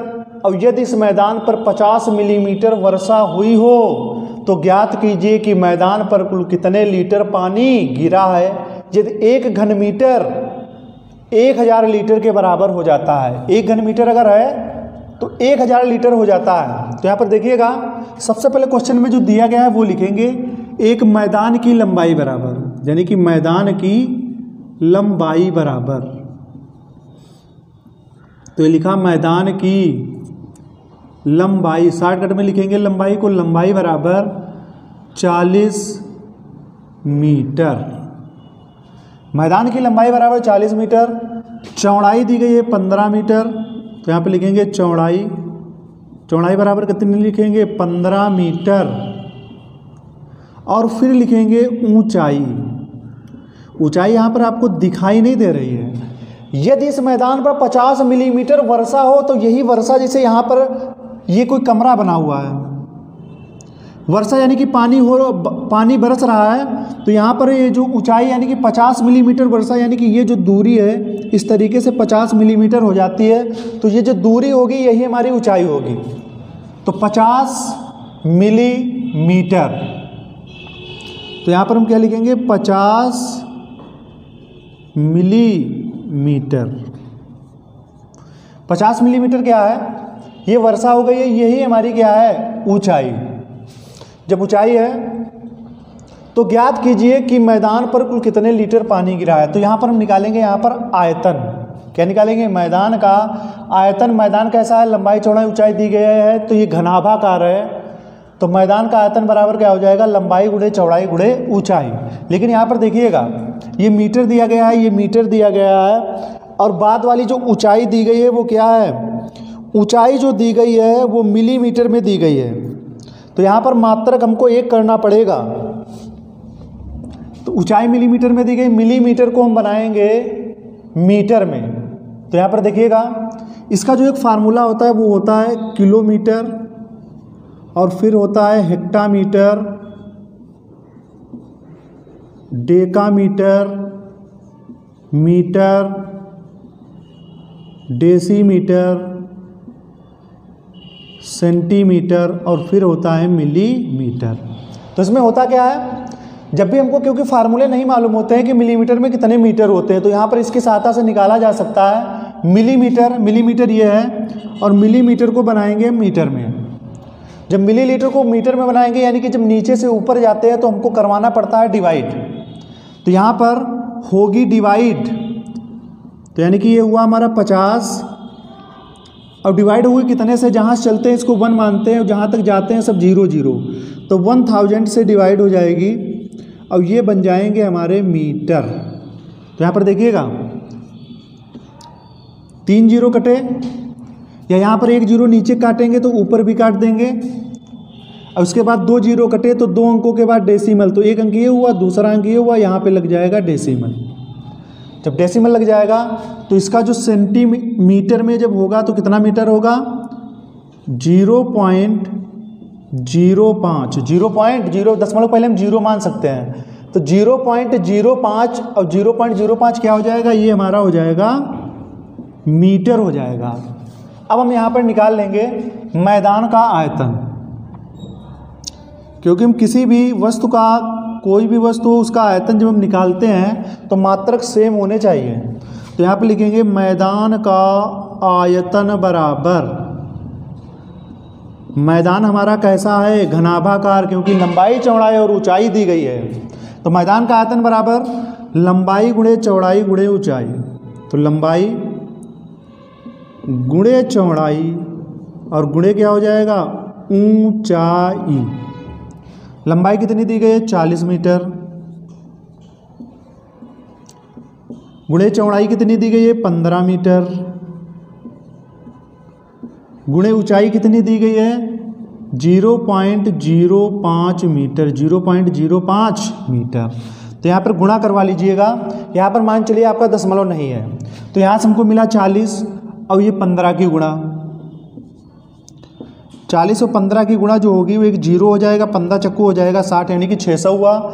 और यदि इस मैदान पर 50 मिलीमीटर वर्षा हुई हो तो ज्ञात कीजिए कि मैदान पर कुल कितने लीटर पानी गिरा है। यदि 1 घन मीटर 1000 लीटर के बराबर हो जाता है, 1 घन मीटर अगर है तो 1000 लीटर हो जाता है। तो यहाँ पर देखिएगा, सबसे पहले क्वेश्चन में जो दिया गया है वो लिखेंगे एक मैदान की लंबाई बराबर, यानी कि मैदान की लंबाई बराबर। तो ये लिखा मैदान की लंबाई, शॉर्टकट में लिखेंगे लंबाई को, लंबाई बराबर 40 मीटर। मैदान की लंबाई बराबर 40 मीटर, चौड़ाई दी गई है 15 मीटर, तो यहाँ पे लिखेंगे चौड़ाई बराबर कितनी लिखेंगे 15 मीटर। और फिर लिखेंगे ऊंचाई यहाँ पर आपको दिखाई नहीं दे रही है। यदि इस मैदान पर 50 मिलीमीटर वर्षा हो तो यही वर्षा, जैसे यहाँ पर ये कोई कमरा बना हुआ है, वर्षा यानी कि पानी बरस रहा है, तो यहाँ पर ये जो ऊंचाई यानी कि 50 मिलीमीटर वर्षा यानी कि ये जो दूरी है इस तरीके से 50 मिलीमीटर हो जाती है, तो ये जो दूरी होगी यही हमारी ऊंचाई होगी। तो 50 मिलीमीटर, तो यहाँ पर हम क्या लिखेंगे 50 मिलीमीटर। 50 मिलीमीटर क्या है, ये वर्षा हो गई है, यही हमारी क्या है ऊंचाई। जब ऊंचाई है तो ज्ञात कीजिए कि मैदान पर कुल कितने लीटर पानी गिरा है। तो यहाँ पर हम निकालेंगे यहाँ पर आयतन। क्या निकालेंगे, मैदान का आयतन। मैदान कैसा है, लंबाई चौड़ाई ऊंचाई दी गई है, तो ये घनाभाकार है, तो मैदान का आयतन बराबर क्या हो जाएगा, लंबाई गुणे चौड़ाई गुणे ऊंचाई। लेकिन यहाँ पर देखिएगा ये मीटर दिया गया है, ये मीटर दिया गया है, और बाद वाली जो ऊंचाई दी गई है वो क्या है, ऊंचाई जो दी गई है वो मिलीमीटर में दी गई है। तो यहाँ पर मात्रक हमको एक करना पड़ेगा, तो ऊंचाई मिलीमीटर में दी गई, मिलीमीटर को हम बनाएंगे मीटर में। तो यहाँ पर देखिएगा इसका जो एक फार्मूला होता है वो होता है किलोमीटर, और फिर होता है hectometre, decametre, metre, decimetre, centimetre, और फिर होता है मिलीमीटर। तो इसमें होता क्या है, जब भी हमको क्योंकि फार्मूले नहीं मालूम होते हैं कि मिलीमीटर में कितने मीटर होते हैं, तो यहाँ पर इसकी सहायता से निकाला जा सकता है मिलीमीटर ये है, और मिलीमीटर को बनाएंगे मीटर में। जब मिलीलीटर को मीटर में बनाएंगे यानी कि जब नीचे से ऊपर जाते हैं तो हमको करवाना पड़ता है डिवाइड। तो यहाँ पर होगी डिवाइड, तो यानी कि ये हुआ हमारा 50, और डिवाइड हुई कितने से, जहाँ से चलते हैं इसको 1 मानते हैं, और जहाँ तक जाते हैं सब 0 0, तो 1000 से डिवाइड हो जाएगी, और ये बन जाएंगे हमारे मीटर। तो यहाँ पर देखिएगा 3 0 कटे, या यहाँ पर 1 0 नीचे काटेंगे तो ऊपर भी काट देंगे, और उसके बाद 2 0 कटे तो 2 अंकों के बाद डेसिमल, तो 1 अंक ये हुआ, दूसरा अंक ये हुआ, यहाँ पे लग जाएगा डेसिमल। जब डेसिमल लग जाएगा तो इसका जो सेंटीमीटर में जब होगा तो कितना मीटर होगा, 0.05, 0.0 दशमलव पहले हम 0 मान सकते हैं, तो 0.05, और 0.05 क्या हो जाएगा, ये हमारा हो जाएगा मीटर हो जाएगा। अब हम यहाँ पर निकाल लेंगे मैदान का आयतन, क्योंकि हम किसी भी वस्तु का, कोई भी वस्तु हो उसका आयतन जब हम निकालते हैं तो मात्रक सेम होने चाहिए। तो यहाँ पर लिखेंगे मैदान का आयतन बराबर, मैदान हमारा कैसा है, घनाभाकार, क्योंकि लंबाई चौड़ाई और ऊंचाई दी गई है, तो मैदान का आयतन बराबर लंबाई गुणे चौड़ाई गुणे ऊंचाई। तो लंबाई गुणे चौड़ाई और गुणे क्या हो जाएगा, ऊंचाई। लंबाई कितनी दी गई है, 40 मीटर, गुणे चौड़ाई कितनी दी गई है, 15 मीटर, गुणे ऊंचाई कितनी दी गई है, 0.05 मीटर, 0.05 मीटर। तो यहाँ पर गुणा करवा लीजिएगा, यहाँ पर मान चलिए आपका दशमलव नहीं है, तो यहाँ से हमको मिला 40, और ये 15 की गुणा, 40 और 15 की गुणा जो होगी वो एक 0 हो जाएगा, 15 चक्कू हो जाएगा 60, यानी कि 600 हुआ।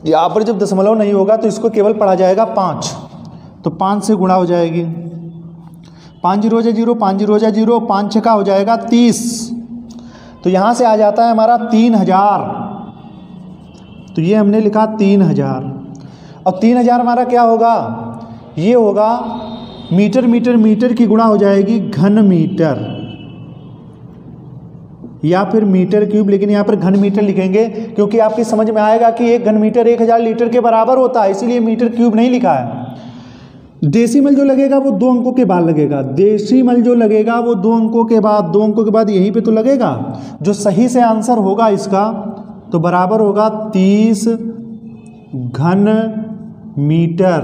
यहाँ पर जब दशमलव नहीं होगा तो इसको केवल पढ़ा जाएगा 5, तो 5 से गुणा हो जाएगी, 5 0 हो जाए 0, 5 0 हो जाए 0, 5 छक्का हो जाएगा 30। तो यहाँ से आ जाता है हमारा 3000, तो ये हमने लिखा 3000, और 3000 हमारा क्या होगा, ये होगा मीटर, मीटर मीटर की गुणा हो जाएगी घन मीटर, या फिर मीटर क्यूब, लेकिन यहाँ पर घन मीटर लिखेंगे क्योंकि आपकी समझ में आएगा कि 1 घन मीटर 1000 लीटर के बराबर होता है, इसीलिए मीटर क्यूब नहीं लिखा है। डेसिमल जो लगेगा वो 2 अंकों के बाद लगेगा, डेसिमल जो लगेगा वो 2 अंकों के बाद, 2 अंकों के बाद यहीं पे तो लगेगा। जो सही से आंसर होगा इसका तो बराबर होगा 30 घन मीटर।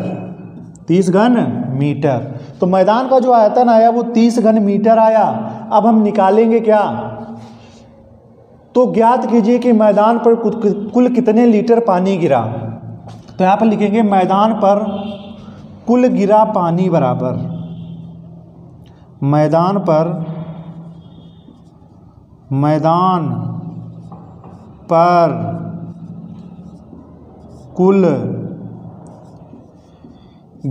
30 घन मीटर। तो मैदान का जो आयतन आया वो 30 घन मीटर आया। अब हम निकालेंगे क्या, तो ज्ञात कीजिए कि मैदान पर कुल कितने लीटर पानी गिरा। तो यहाँ पर लिखेंगे मैदान पर कुल गिरा पानी बराबर, मैदान पर कुल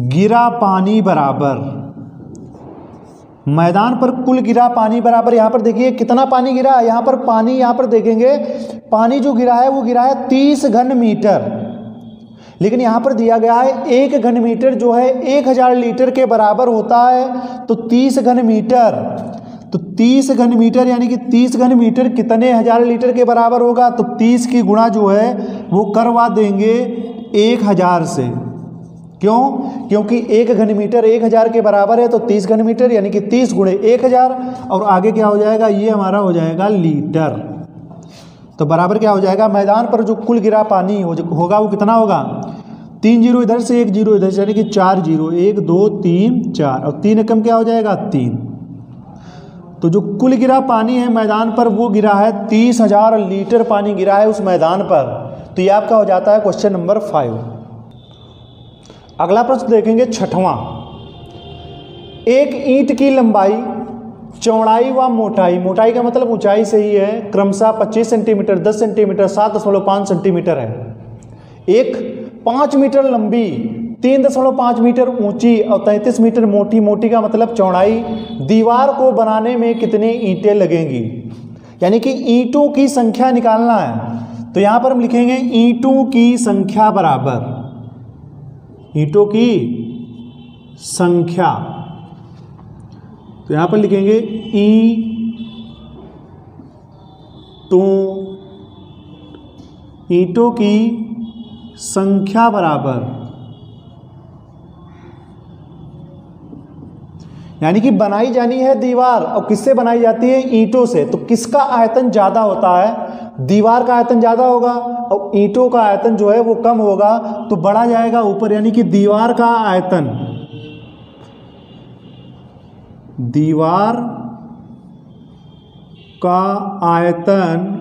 गिरा पानी बराबर, मैदान पर कुल गिरा पानी बराबर, यहाँ पर देखिए कितना पानी गिरा है। यहाँ पर पानी, यहाँ पर देखेंगे पानी जो गिरा है वो गिरा है 30 घन मीटर, लेकिन यहाँ पर दिया गया है 1 घन मीटर जो है 1000 लीटर के बराबर होता है। तो 30 घन मीटर, तो 30 घन मीटर यानी कि 30 घन मीटर कितने हज़ार लीटर के बराबर होगा, तो 30 की गुणा जो है वो करवा देंगे 1000 से। क्यों? क्योंकि 1 घन मीटर 1000 के बराबर है, तो 30 घन मीटर यानी कि 30 गुणे 1000, और आगे क्या हो जाएगा, ये हमारा हो जाएगा लीटर। तो बराबर क्या हो जाएगा, मैदान पर जो कुल गिरा पानी होगा वो कितना होगा, 3 जीरो इधर से 1 जीरो इधर से, यानी कि 4 जीरो, 1 2 3 4, और 3 एकम क्या हो जाएगा 3। तो जो कुल गिरा पानी है मैदान पर वो गिरा है 30,000 लीटर पानी गिरा है उस मैदान पर। तो ये आपका हो जाता है क्वेश्चन नंबर 5। अगला प्रश्न देखेंगे 6वां। एक ईंट की लंबाई, चौड़ाई व मोटाई, मोटाई का मतलब ऊंचाई से ही है, क्रमशः 25 सेंटीमीटर, 10 सेंटीमीटर, 7.5 सेंटीमीटर है। एक 5 मीटर लंबी, 3.5 मीटर ऊंची और 33 मीटर मोटी, मोटी का मतलब चौड़ाई, दीवार को बनाने में कितनी ईंटें लगेंगी, यानी कि ईंटों की संख्या निकालना है। तो यहां पर हम लिखेंगे ईंटों की संख्या बराबर, ईंटों की संख्या, तो यहां पर लिखेंगे ईंटों की संख्या बराबर, यानी कि बनाई जानी है दीवार, और किससे बनाई जाती है, ईंटों से। तो किसका आयतन ज्यादा होता है, दीवार का आयतन ज्यादा होगा और ईंटों का आयतन जो है वो कम होगा, तो बढ़ा जाएगा ऊपर, यानी कि दीवार का आयतन, दीवार का आयतन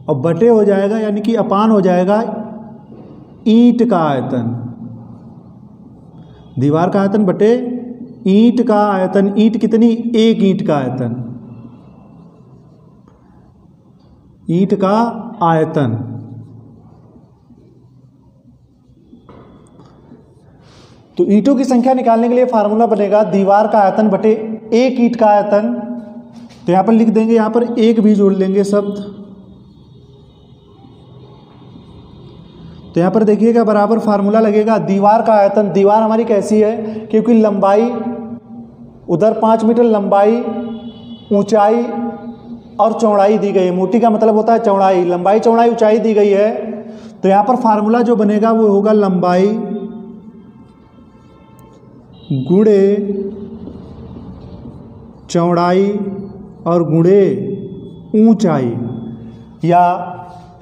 और बटे हो जाएगा, यानी कि अपान हो जाएगा ईंट का आयतन, दीवार का आयतन बटे ईंट का आयतन। ईंट कितनी, एक ईंट का आयतन, ईंट का आयतन। तो ईंटों की संख्या निकालने के लिए फार्मूला बनेगा दीवार का आयतन बटे एक ईंट का आयतन। तो यहां पर लिख देंगे, यहां पर एक भी जोड़ लेंगे शब्द। तो यहाँ पर देखिएगा बराबर फार्मूला लगेगा दीवार का आयतन। दीवार हमारी कैसी है, क्योंकि लंबाई उधर 5 मीटर लंबाई, ऊंचाई और चौड़ाई दी गई है। मोटी का मतलब होता है चौड़ाई, लंबाई चौड़ाई ऊंचाई दी गई है। तो यहाँ पर फार्मूला जो बनेगा वो होगा लंबाई गुणे चौड़ाई और गुणे ऊंचाई, या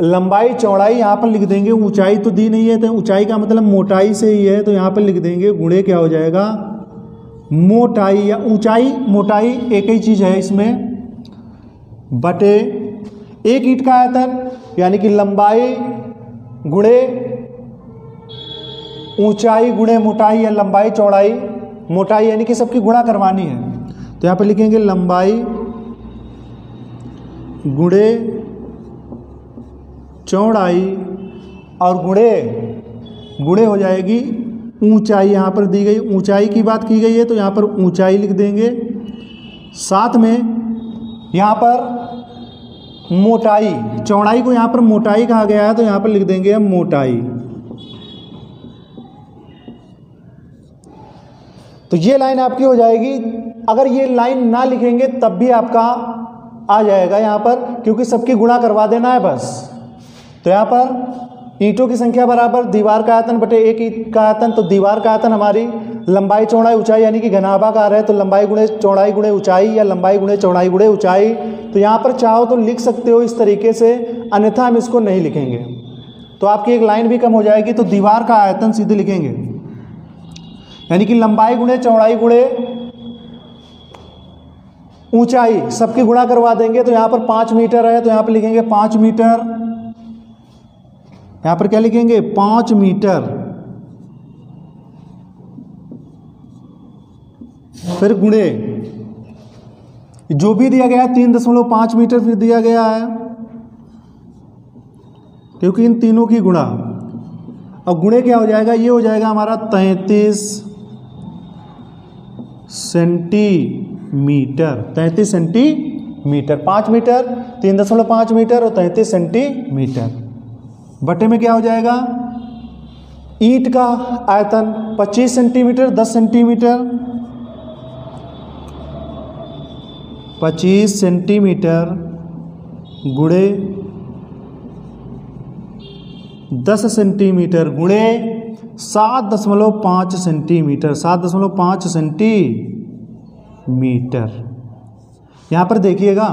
लंबाई चौड़ाई यहाँ पर लिख देंगे, ऊंचाई तो दी नहीं है तो ऊंचाई का मतलब मोटाई से ही है, तो यहाँ पर लिख देंगे गुणे क्या हो जाएगा मोटाई, या ऊंचाई मोटाई एक ही चीज़ है इसमें, बटे एक ईंट का आयतन, यानी कि लंबाई गुणे ऊंचाई गुणे मोटाई, या लंबाई चौड़ाई मोटाई, यानी कि सबकी गुणा करवानी है। तो यहाँ पर लिखेंगे लंबाई गुणे चौड़ाई और गुणे हो जाएगी ऊंचाई, यहाँ पर दी गई ऊंचाई की बात की गई है तो यहाँ पर ऊंचाई लिख देंगे, साथ में यहाँ पर मोटाई, चौड़ाई को यहाँ पर मोटाई कहा गया है तो यहाँ पर लिख देंगे हम मोटाई। तो ये लाइन आपकी हो जाएगी। अगर ये लाइन ना लिखेंगे तब भी आपका आ जाएगा यहाँ पर, क्योंकि सबकी गुणा करवा देना है बस। तो यहाँ पर ईंटों की संख्या बराबर दीवार का आयतन बटे एक ईंट का आयतन, तो दीवार का आयतन हमारी लंबाई चौड़ाई ऊंचाई यानी कि घनाभाकार है तो लंबाई गुणे चौड़ाई गुणे ऊंचाई या लंबाई गुणे चौड़ाई गुणे ऊंचाई। तो यहाँ पर चाहो तो लिख सकते हो इस तरीके से, अन्यथा हम इसको नहीं लिखेंगे तो आपकी एक लाइन भी कम हो जाएगी। तो दीवार का आयतन सीधे लिखेंगे, यानी कि लंबाई गुणे चौड़ाई गुणे ऊंचाई सबकी गुणा करवा देंगे। तो यहाँ पर 5 मीटर है तो यहाँ पर लिखेंगे 5 मीटर, यहाँ पर क्या लिखेंगे 5 मीटर, फिर गुणे जो भी दिया गया है 3.5 मीटर फिर दिया गया है क्योंकि इन तीनों की गुणा। अब गुणे क्या हो जाएगा, ये हो जाएगा हमारा 33 सेंटीमीटर। 33 सेंटीमीटर, 5 मीटर 3.5 मीटर और 33 सेंटीमीटर। बटे में क्या हो जाएगा, ईंट का आयतन 25 सेंटीमीटर 10 सेंटीमीटर, 25 सेंटीमीटर गुणे 10 सेंटीमीटर गुणे 7.5 सेंटीमीटर, 7.5 सेंटीमीटर। यहाँ पर देखिएगा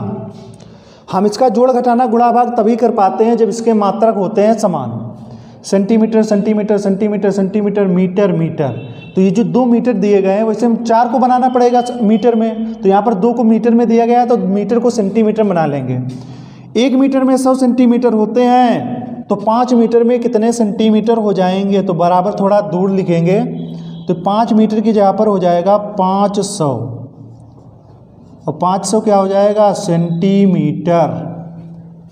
हम इसका जोड़ घटाना गुणा भाग तभी कर पाते हैं जब इसके मात्रक होते हैं समान। Centimetre centimetre centimetre centimetre metre metre, तो ये जो 2 मीटर दिए गए हैं वैसे हम 4 को बनाना पड़ेगा मीटर में, तो यहाँ पर 2 को मीटर में दिया गया है तो मीटर को सेंटीमीटर बना लेंगे। 1 मीटर में 100 सेंटीमीटर होते हैं तो 5 मीटर में कितने सेंटीमीटर हो जाएंगे, तो बराबर थोड़ा दूर लिखेंगे। तो 5 मीटर की जगह पर हो जाएगा 500 और 500 क्या हो जाएगा सेंटीमीटर,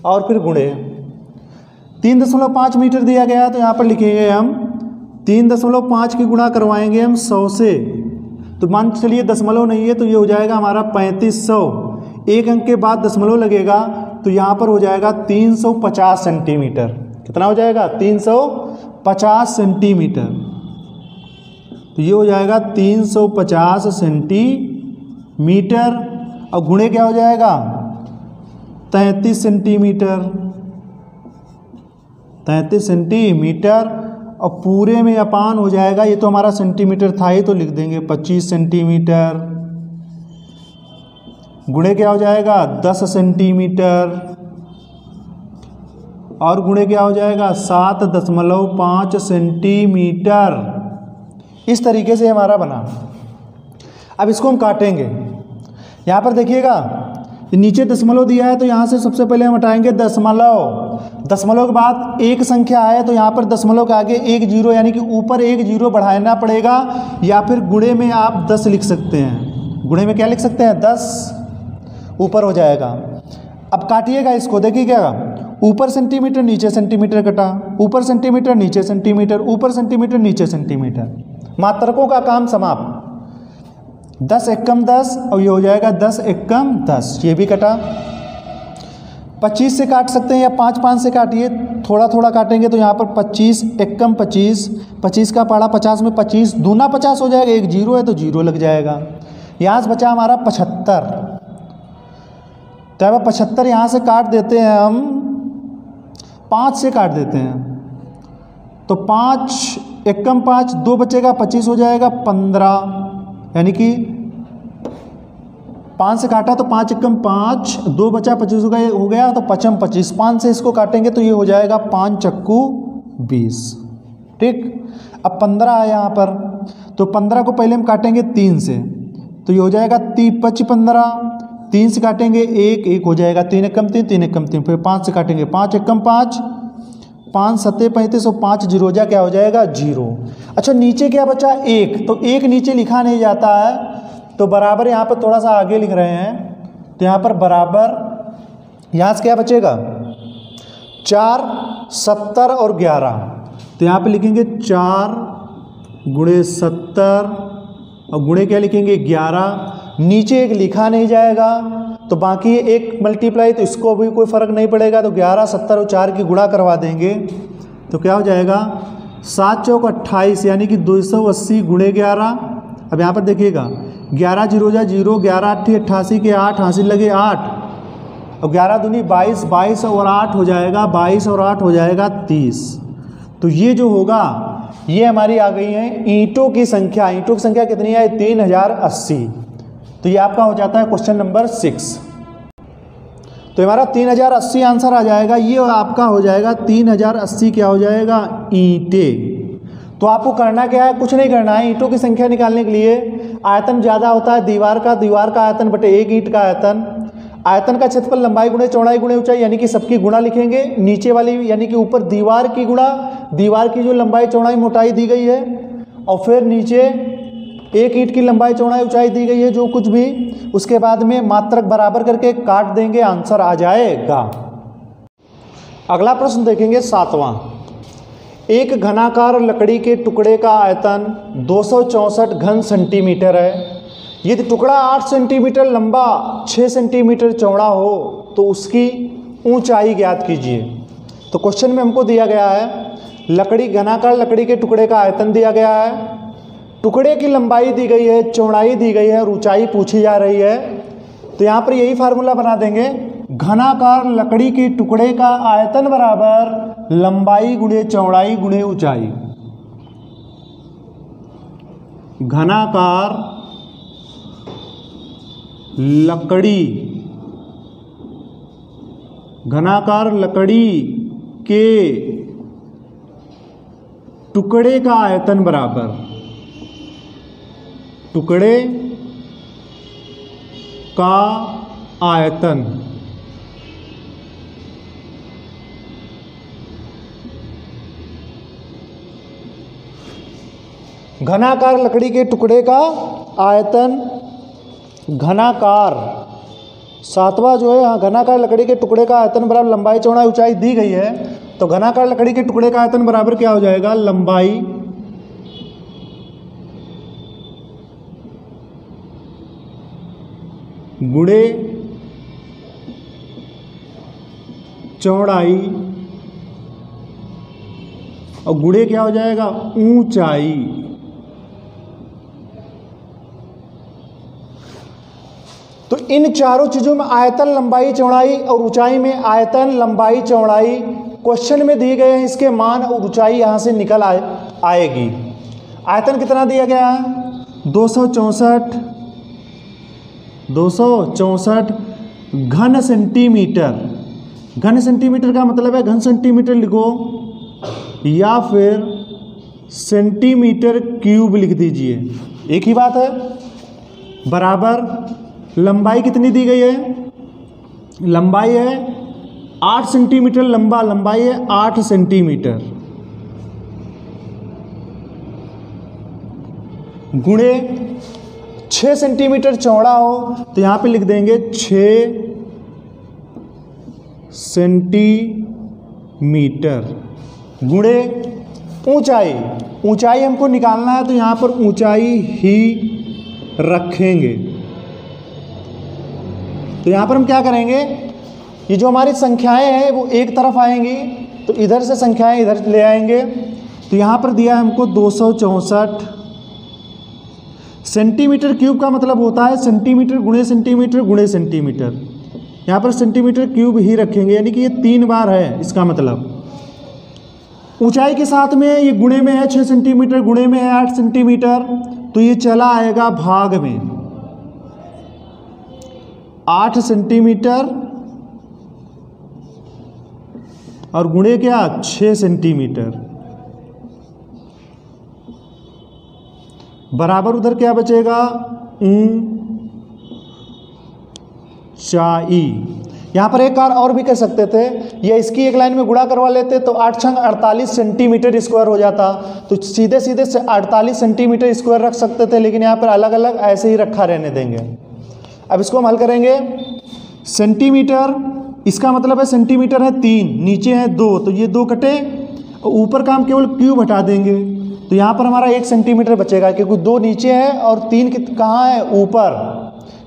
और फिर गुणे 3.5 मीटर दिया गया तो यहाँ पर लिखेंगे हम 3.5 की गुणा करवाएंगे हम 100 से, तो मान चलिए दशमलव नहीं है तो ये हो जाएगा हमारा 3500। एक अंक के बाद दशमलव लगेगा तो यहाँ पर हो जाएगा 350 सेंटीमीटर। कितना हो जाएगा 350 सेंटीमीटर, तो ये हो जाएगा 350 सेंटीमीटर और गुणे क्या हो जाएगा 33 सेंटीमीटर, 33 सेंटीमीटर और पूरे में अपान हो जाएगा, ये तो हमारा सेंटीमीटर था ही तो लिख देंगे 25 सेंटीमीटर गुणे क्या हो जाएगा 10 सेंटीमीटर और गुणे क्या हो जाएगा 7.5 सेंटीमीटर। इस तरीके से हमारा बना। अब इसको हम काटेंगे। यहाँ पर देखिएगा नीचे दशमलव दिया है तो यहाँ से सबसे पहले हम हटाएंगे दशमलव। दशमलव के बाद एक संख्या है तो यहाँ पर दशमलव के आगे 1 जीरो, यानी कि ऊपर 1 जीरो बढ़ाना पड़ेगा, या फिर गुणे में आप 10 लिख सकते हैं। गुणे में क्या लिख सकते हैं 10 ऊपर हो जाएगा। अब काटिएगा इसको, देखिएगा ऊपर सेंटीमीटर नीचे सेंटीमीटर कटा, ऊपर सेंटीमीटर नीचे सेंटीमीटर, ऊपर सेंटीमीटर नीचे सेंटीमीटर। मात्रकों का काम समाप्त। 10 एकम 10 और ये हो जाएगा 10 एकम 10, ये भी कटा। 25 से काट सकते हैं या 5 से काटिए, थोड़ा थोड़ा काटेंगे तो यहाँ पर 25 एकम 25, 25 का पाड़ा 50 में 25 दूना 50 हो जाएगा, 1 जीरो है तो जीरो लग जाएगा। यहाँ से बचा हमारा 75, तो अब 75 यहाँ से काट देते हैं हम, 5 से काट देते हैं तो 5 एकम 5 2 बचेगा 25 हो जाएगा 15, यानी कि 5 से काटा तो 5 एकम 5 2 बचा 25 हो गया तो 5 25। 5 से इसको काटेंगे तो ये हो जाएगा 5 चक्कू 20। ठीक, अब 15 है यहाँ पर तो 15 को पहले हम काटेंगे 3 से तो ये हो जाएगा 15। 3 से काटेंगे 1 हो जाएगा 3 एकम 3 3 एकम 3, फिर 5 से काटेंगे 5 एकम 5 5 7 35 और 5 जीरो जा क्या हो जाएगा 0। अच्छा नीचे क्या बचा 1, तो 1 नीचे लिखा नहीं जाता है तो बराबर यहाँ पर थोड़ा सा आगे लिख रहे हैं, तो यहाँ पर बराबर यहाँ से क्या बचेगा 4 70 और 11, तो यहाँ पे लिखेंगे 4 गुणे 70 और गुणे क्या लिखेंगे 11। नीचे 1 लिखा नहीं जाएगा तो बाकी 1 मल्टीप्लाई, तो इसको भी कोई फ़र्क नहीं पड़ेगा, तो 11 70 और 4 की गुणा करवा देंगे तो क्या हो जाएगा 7 चौक 28, यानी कि 280 गुणे 11। अब यहाँ पर देखिएगा 11 जीरो जा 0, 11 8 88 के 8 हासिल लगे 8 और 11 दूनी 22, 22 और 8 हो जाएगा 22 और 8 हो जाएगा 30। तो ये जो होगा ये हमारी आ गई है ईंटों की संख्या। ईंटों की संख्या कितनी है? 3080। तो ये आपका हो जाता है क्वेश्चन नंबर 6। तो हमारा 3080 आंसर आ जाएगा। ये आपका हो जाएगा 3080 क्या हो जाएगा? ईंटें। तो आपको करना क्या है? कुछ नहीं करना है। ईंटों की संख्या निकालने के लिए आयतन ज़्यादा होता है दीवार का आयतन बटे एक ईंट का आयतन। आयतन का क्षेत्रफल लंबाई गुणे चौड़ाई गुणे ऊंचाई, यानी कि सबकी गुणा लिखेंगे। नीचे वाली यानी कि ऊपर दीवार की गुणा, दीवार की जो लंबाई चौड़ाई मोटाई दी गई है, और फिर नीचे एक ईंट की लंबाई चौड़ाई ऊंचाई दी गई है जो कुछ भी, उसके बाद में मात्रक बराबर करके काट देंगे, आंसर आ जाएगा। अगला प्रश्न देखेंगे 7वां। एक घनाकार लकड़ी के टुकड़े का आयतन 264 घन सेंटीमीटर है। यदि टुकड़ा 8 सेंटीमीटर लंबा 6 सेंटीमीटर चौड़ा हो तो उसकी ऊंचाई ज्ञात कीजिए। तो क्वेश्चन में हमको दिया गया है घनाकार लकड़ी के टुकड़े का आयतन दिया गया है, टुकड़े की लंबाई दी गई है, चौड़ाई दी गई है और ऊंचाई पूछी जा रही है। तो यहाँ पर यही फार्मूला बना देंगे, घनाकार लकड़ी के टुकड़े का आयतन बराबर लंबाई गुणे चौड़ाई गुणे ऊंचाई। घनाकार लकड़ी के टुकड़े का आयतन बराबर टुकड़े का आयतन घनाकार लकड़ी के टुकड़े का आयतन, घनाकार 7वां जो है, घनाकार लकड़ी के टुकड़े का आयतन बराबर लंबाई चौड़ाई ऊंचाई दी गई है। तो घनाकार लकड़ी के टुकड़े का आयतन बराबर क्या हो जाएगा? लंबाई गुणे चौड़ाई और गुणे क्या हो जाएगा? ऊंचाई। तो इन चारों चीजों में आयतन, लंबाई, चौड़ाई और ऊंचाई में आयतन, लंबाई, चौड़ाई क्वेश्चन में दिए गए हैं, इसके मान और ऊंचाई यहां से निकल आएगी। आयतन कितना दिया गया है? 264 घन सेंटीमीटर। घन सेंटीमीटर का मतलब है घन सेंटीमीटर लिखो या फिर सेंटीमीटर क्यूब लिख दीजिए, एक ही बात है। बराबर लंबाई कितनी दी गई है? लंबाई है 8 सेंटीमीटर लंबा, लंबाई है 8 सेंटीमीटर, गुणे 6 सेंटीमीटर चौड़ा हो तो यहाँ पे लिख देंगे 6 सेंटीमीटर, गुणे ऊंचाई। ऊंचाई हमको निकालना है तो यहाँ पर ऊंचाई ही रखेंगे। तो यहाँ पर हम क्या करेंगे, ये जो हमारी संख्याएं हैं वो एक तरफ आएंगी, तो इधर से संख्याएं इधर ले आएंगे। तो यहाँ पर दिया है हमको 264 सेंटीमीटर क्यूब का मतलब होता है सेंटीमीटर गुणे सेंटीमीटर गुणे सेंटीमीटर। यहाँ पर सेंटीमीटर क्यूब ही रखेंगे, यानी कि ये 3 बार है इसका मतलब। ऊंचाई के साथ में ये गुणे में है 6 सेंटीमीटर, गुणे में है 8 सेंटीमीटर, तो ये चला आएगा भाग में 8 सेंटीमीटर और गुणे क्या 6 सेंटीमीटर, बराबर उधर क्या बचेगा ऊंचाई। यहाँ पर एक कार और भी कर सकते थे, या इसकी एक लाइन में गुणा करवा लेते तो 8 छंग 48 सेंटीमीटर स्क्वायर हो जाता, तो सीधे सीधे से 48 सेंटीमीटर स्क्वायर रख सकते थे, लेकिन यहाँ पर अलग अलग ऐसे ही रखा रहने देंगे। अब इसको हम हल करेंगे। सेंटीमीटर, इसका मतलब है सेंटीमीटर है 3, नीचे है 2, तो ये 2 कटे, और ऊपर का हम केवल क्यूब हटा देंगे, तो यहाँ पर हमारा 1 सेंटीमीटर बचेगा, क्योंकि 2 नीचे है और 3 कहाँ है ऊपर।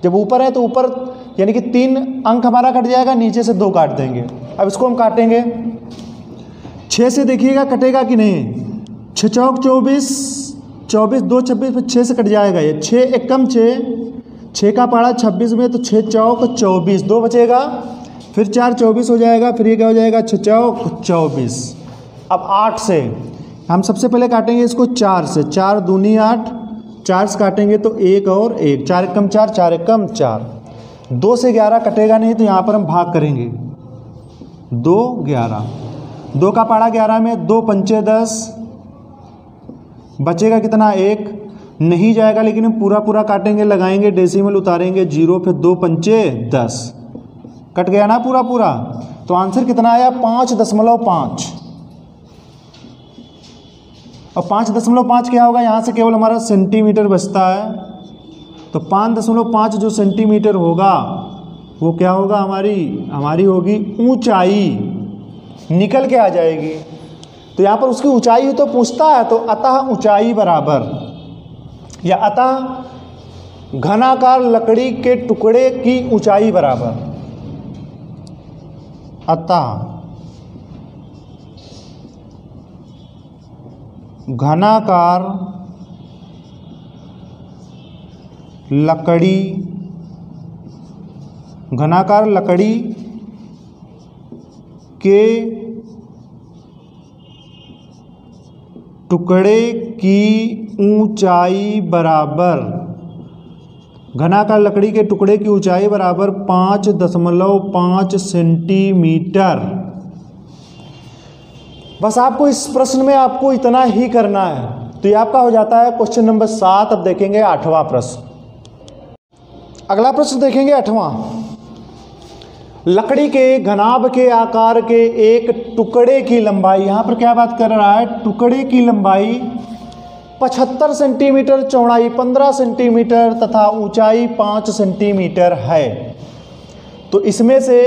जब ऊपर है तो ऊपर यानी कि 3 अंक हमारा कट जाएगा, नीचे से 2 काट देंगे। अब इसको हम काटेंगे 6 से, देखिएगा कटेगा कि नहीं। 6 चौक 24, 24 2 26, 6 से कट जाएगा ये, 6 एक कम 6 का पाड़ा 26 में, तो 6 चौक 24, 2 बचेगा, फिर 4 24 हो जाएगा, फिर ये क्या हो जाएगा 6 चौक 24। अब 8 से हम सबसे पहले काटेंगे इसको 4 से, 4 दूनी 8, 4 से काटेंगे तो 1 और 1, 4 एकम 4, 4 एकम 4, 2 से 11 कटेगा नहीं तो यहाँ पर हम भाग करेंगे, 2 11, 2 का पाड़ा 11 में, 2 पंचे 10, बचेगा कितना 1, नहीं जाएगा लेकिन हम पूरा पूरा काटेंगे, लगाएंगे डेसिमल, उतारेंगे 0, फिर 2 पंचे 10, कट गया ना पूरा पूरा। तो आंसर कितना आया 5.5। और 5.5 क्या होगा, यहाँ से केवल हमारा सेंटीमीटर बचता है, तो 5.5 जो सेंटीमीटर होगा वो क्या होगा, हमारी होगी ऊंचाई, निकल के आ जाएगी। तो यहाँ पर उसकी ऊंचाई तो पूछता है, तो अतः ऊंचाई बराबर, या अतः घनाकार लकड़ी के टुकड़े की ऊंचाई बराबर, अतः घनाकार लकड़ी के टुकड़े की ऊंचाई बराबर, घनाकार लकड़ी के टुकड़े की ऊंचाई बराबर 5.5 सेंटीमीटर। बस आपको इस प्रश्न में आपको इतना ही करना है। तो ये आपका हो जाता है क्वेश्चन नंबर 7। अब देखेंगे 8वां प्रश्न। अगला प्रश्न देखेंगे 8वां। लकड़ी के घनाभ के आकार के एक टुकड़े की लंबाई, यहाँ पर क्या बात कर रहा है, टुकड़े की लंबाई 75 सेंटीमीटर, चौड़ाई 15 सेंटीमीटर तथा ऊंचाई 5 सेंटीमीटर है। तो इसमें से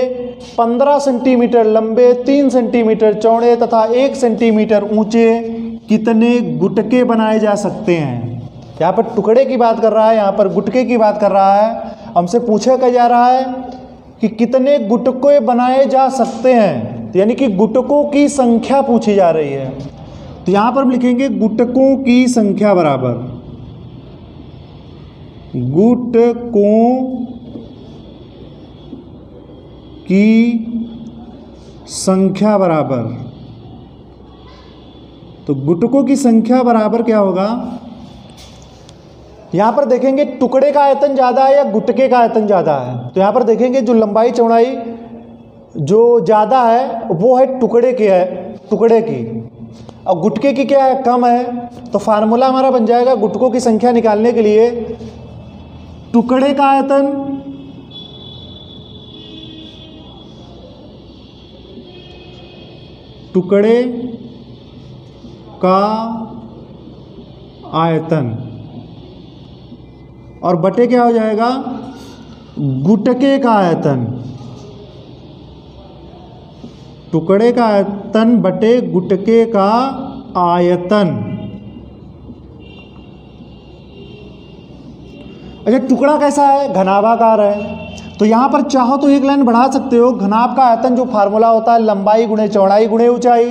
15 सेंटीमीटर लंबे, 3 सेंटीमीटर चौड़े तथा 1 सेंटीमीटर ऊंचे कितने गुटके बनाए जा सकते हैं। यहाँ पर टुकड़े की बात कर रहा है, यहाँ पर गुटके की बात कर रहा है। हमसे पूछा क्या जा रहा है कि कितने गुटके बनाए जा सकते हैं, तो यानी कि गुटकों की संख्या पूछी जा रही है। तो यहाँ पर हम लिखेंगे गुटकों की संख्या बराबर, गुटकों की संख्या बराबर, तो गुटकों की संख्या बराबर क्या होगा, यहां पर देखेंगे टुकड़े का आयतन ज्यादा है या गुटके का आयतन ज्यादा है। तो यहां पर देखेंगे जो लंबाई चौड़ाई जो ज्यादा है वो है टुकड़े की, और गुटके की क्या है, कम है। तो फार्मूला हमारा बन जाएगा गुटकों की संख्या निकालने के लिए, टुकड़े का आयतन टुकड़े का आयतन और बटे क्या हो जाएगा, गुटके का आयतन, टुकड़े का आयतन बटे गुटके का आयतन। अच्छा, टुकड़ा कैसा है, घनाभाकार है। तो यहाँ पर चाहो तो एक लाइन बढ़ा सकते हो, घनाभ का आयतन जो फार्मूला होता है लंबाई गुणे चौड़ाई गुणे ऊंचाई,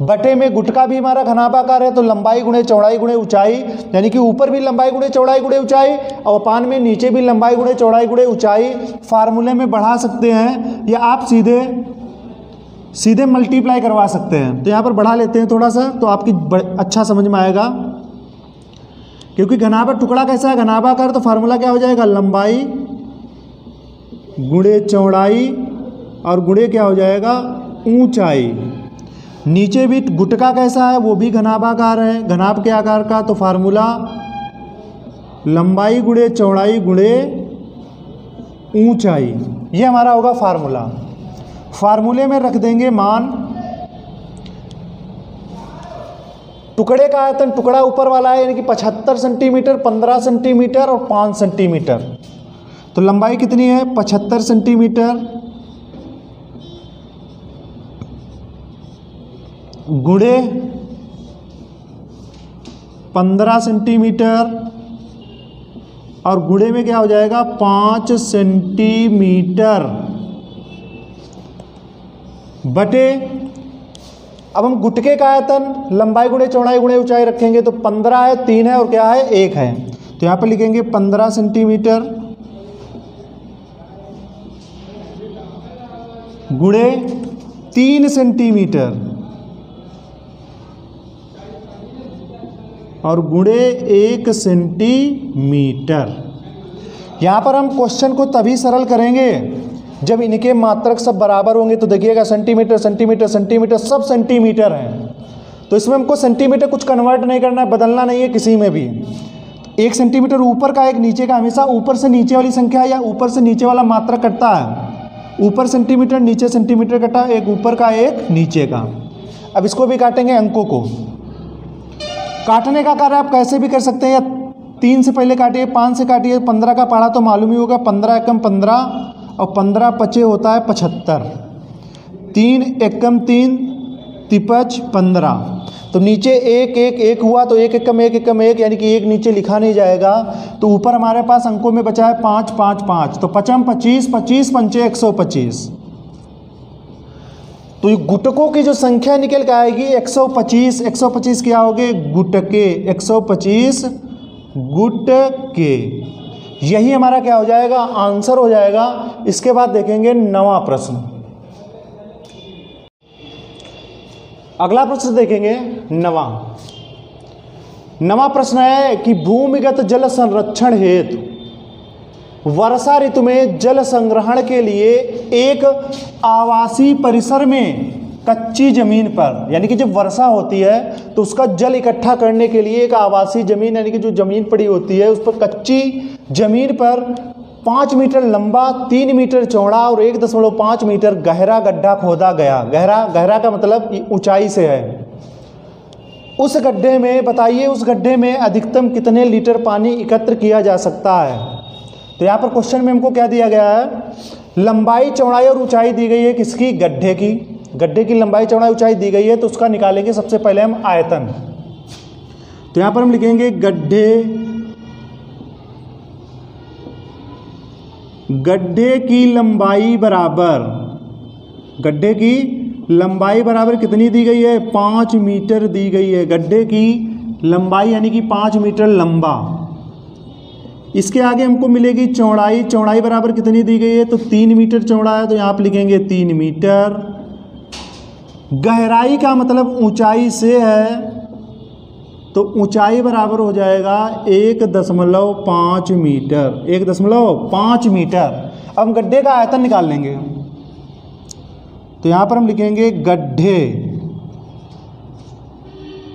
बटे में गुटका भी हमारा घनाभाकार है तो लंबाई गुणे चौड़ाई गुणे ऊंचाई, यानी कि ऊपर भी लंबाई गुणे चौड़ाई गुणे ऊंचाई और पान में नीचे भी लंबाई गुणे चौड़ाई गुणे ऊंचाई फार्मूले में बढ़ा सकते हैं, या आप सीधे मल्टीप्लाई करवा सकते हैं। तो यहाँ पर बढ़ा लेते हैं थोड़ा सा, तो आपकी अच्छा समझ में आएगा। क्योंकि घनाभ टुकड़ा कैसा है, घनाभाकार, तो फार्मूला क्या हो जाएगा, लंबाई गुणे चौड़ाई और गुणे क्या हो जाएगा, ऊंचाई। नीचे भी गुटका कैसा है, वो भी घनाभाकार है, घनाभ के आकार का, तो फार्मूला लंबाई गुणे चौड़ाई गुणे ऊंचाई, ये हमारा होगा फार्मूला। फार्मूले में रख देंगे मान, टुकड़े का आयतन, टुकड़ा ऊपर वाला है यानी कि 75 सेंटीमीटर, 15 सेंटीमीटर और 5 सेंटीमीटर। तो लंबाई कितनी है, 75 सेंटीमीटर गुणे 15 सेंटीमीटर और गुणे में क्या हो जाएगा, 5 सेंटीमीटर बटे, अब हम गुटके का आयतन लंबाई गुणे चौड़ाई गुणे ऊंचाई रखेंगे तो 15 है, 3 है और क्या है, 1 है। तो यहाँ पर लिखेंगे 15 सेंटीमीटर गुणे 3 सेंटीमीटर और गुणे 1 सेंटीमीटर। यहाँ पर हम क्वेश्चन को तभी सरल करेंगे जब इनके मात्रक सब बराबर होंगे। तो देखिएगा सेंटीमीटर सेंटीमीटर सेंटीमीटर सब सेंटीमीटर हैं, तो इसमें हमको सेंटीमीटर कुछ कन्वर्ट नहीं करना है, बदलना नहीं है किसी में भी। 1 सेंटीमीटर ऊपर का एक नीचे का, हमेशा ऊपर से नीचे वाली संख्या या ऊपर से नीचे वाला मात्रक कटता है। ऊपर सेंटीमीटर नीचे सेंटीमीटर कटा, एक ऊपर का एक नीचे का। अब इसको भी काटेंगे, अंकों को काटने का कार्य आप कैसे भी कर सकते हैं, या 3 से पहले काटिए, 5 से काटिए, 15 का पढ़ा तो मालूम ही होगा, 15 एकम 15 और 15 पचे होता है 75, 3 एकम 3 तिपच 15। तो नीचे 1 1 1 हुआ तो 1 एकम 1 एकम 1, यानी कि 1 नीचे लिखा नहीं जाएगा। तो ऊपर हमारे पास अंकों में बचा है 5 5 5, तो 5 25 25 पंचे 125। तो ये गुटकों की जो संख्या निकल के आएगी 125। 125 क्या होगे, गुटके, 125 गुटके। यही हमारा क्या हो जाएगा, आंसर हो जाएगा। इसके बाद देखेंगे 9वां प्रश्न। अगला प्रश्न देखेंगे 9वां प्रश्न है कि भूमिगत जल संरक्षण हेतु वर्षा ऋतु में जल संग्रहण के लिए एक आवासीय परिसर में कच्ची जमीन पर, यानी कि जब वर्षा होती है तो उसका जल इकट्ठा करने के लिए एक आवासीय जमीन, यानी कि जो जमीन पड़ी होती है उस पर कच्ची जमीन पर 5 मीटर लंबा, 3 मीटर चौड़ा और 1.5 मीटर गहरा गड्ढा खोदा गया। गहरा का मतलब ऊंचाई से है। उस गड्ढे में बताइए, उस गड्ढे में अधिकतम कितने लीटर पानी एकत्र किया जा सकता है। तो यहाँ पर क्वेश्चन में हमको क्या दिया गया है, लंबाई चौड़ाई और ऊंचाई दी गई है किसकी, गड्ढे की। गड्ढे की लंबाई चौड़ाई ऊंचाई दी गई है, तो उसका निकालेंगे सबसे पहले हम आयतन। तो यहाँ पर हम लिखेंगे गड्ढे की लंबाई बराबर, गड्ढे की लंबाई बराबर कितनी दी गई है, 5 मीटर दी गई है। गड्ढे की लंबाई यानी कि 5 मीटर लंबा। इसके आगे हमको मिलेगी चौड़ाई। चौड़ाई बराबर कितनी दी गई है, तो 3 मीटर चौड़ा है, तो यहाँ पर लिखेंगे 3 मीटर। गहराई का मतलब ऊंचाई से है, तो ऊंचाई बराबर हो जाएगा 1.5 मीटर। 1.5 मीटर। अब हम गड्ढे का आयतन निकाल लेंगे। तो यहाँ पर हम लिखेंगे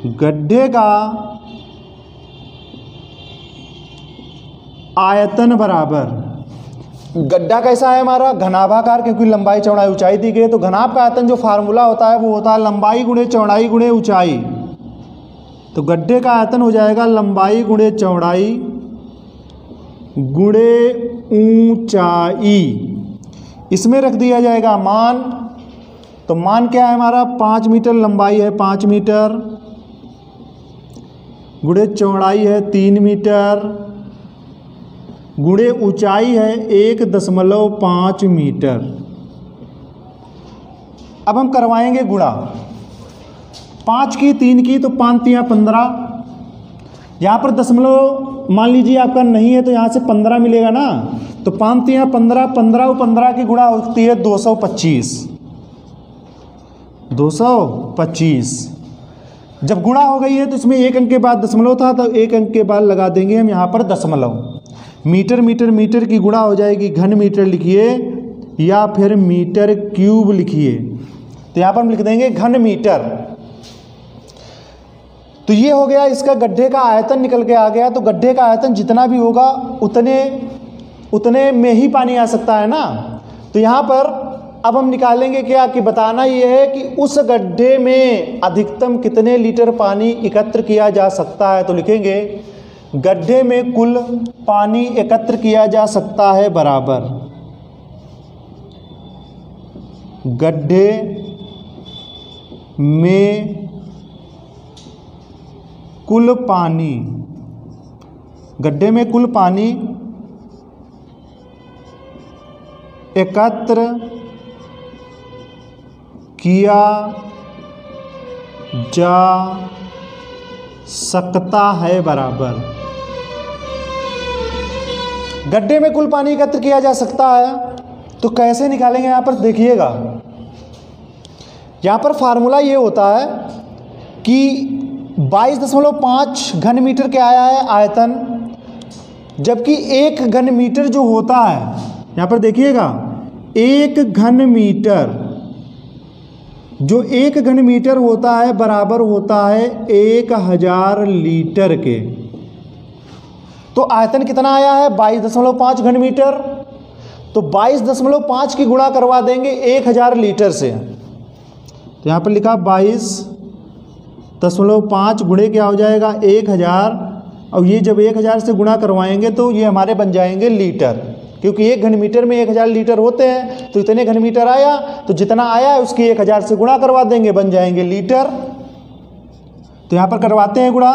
गड्ढे का आयतन बराबर, गड्ढा कैसा है हमारा, घनाभाकार, क्योंकि लंबाई चौड़ाई ऊंचाई दी गई है। तो घनाभ का आयतन जो फार्मूला होता है वो होता है लंबाई गुणे चौड़ाई गुणे ऊंचाई। तो गड्ढे का आयतन हो जाएगा लंबाई गुणे चौड़ाई गुणे ऊंचाई। इसमें रख दिया जाएगा मान। तो मान क्या है हमारा, 5 मीटर लंबाई है 5 मीटर, गुणे चौड़ाई है 3 मीटर, गुणे ऊंचाई है 1.5 मीटर। अब हम करवाएंगे गुणा। 5 की 3 की तो 5 तिया 15। यहाँ पर दशमलव मान लीजिए आपका नहीं है, तो यहाँ से 15 मिलेगा ना। तो 5 तिया 15, 15 और 15 की गुणा होती है 225। 225 जब गुणा हो गई है तो इसमें 1 अंक के बाद दशमलव था, तो 1 अंक के बाद लगा देंगे हम यहाँ पर दशमलव। मीटर मीटर मीटर की गुणा हो जाएगी घन मीटर लिखिए, या फिर मीटर क्यूब लिखिए। तो यहाँ पर हम लिख देंगे घन मीटर। तो ये हो गया, इसका गड्ढे का आयतन निकल के आ गया। तो गड्ढे का आयतन जितना भी होगा उतने में ही पानी आ सकता है ना। तो यहाँ पर अब हम निकालेंगे क्या, कि बताना ये है कि उस गड्ढे में अधिकतम कितने लीटर पानी एकत्र किया जा सकता है। तो लिखेंगे गड्ढे में कुल पानी एकत्र किया जा सकता है बराबर, गड्ढे में कुल पानी, गड्ढे में कुल पानी एकत्र किया जा सकता है बराबर। गड्ढे में कुल पानी एकत्र किया जा सकता है, तो कैसे निकालेंगे यहाँ पर देखिएगा। यहाँ पर फार्मूला ये होता है कि 22.5 घन मीटर क्या आया है आयतन, जबकि 1 घन मीटर जो होता है, यहाँ पर देखिएगा 1 घन मीटर, जो 1 घन मीटर होता है बराबर होता है 1000 लीटर के। तो आयतन कितना आया है 22.5 घन मीटर, तो 22.5 की गुणा करवा देंगे 1000 लीटर से। तो यहाँ पर लिखा 22.5 गुणे क्या हो जाएगा 1000, और ये जब 1000 से गुणा करवाएंगे तो ये हमारे बन जाएंगे लीटर, क्योंकि 1 घन मीटर में 1000 लीटर होते हैं, तो इतने घन मीटर आया, तो जितना आया है उसकी 1000 से गुणा करवा देंगे, बन जाएंगे लीटर। तो यहाँ पर करवाते हैं गुणा।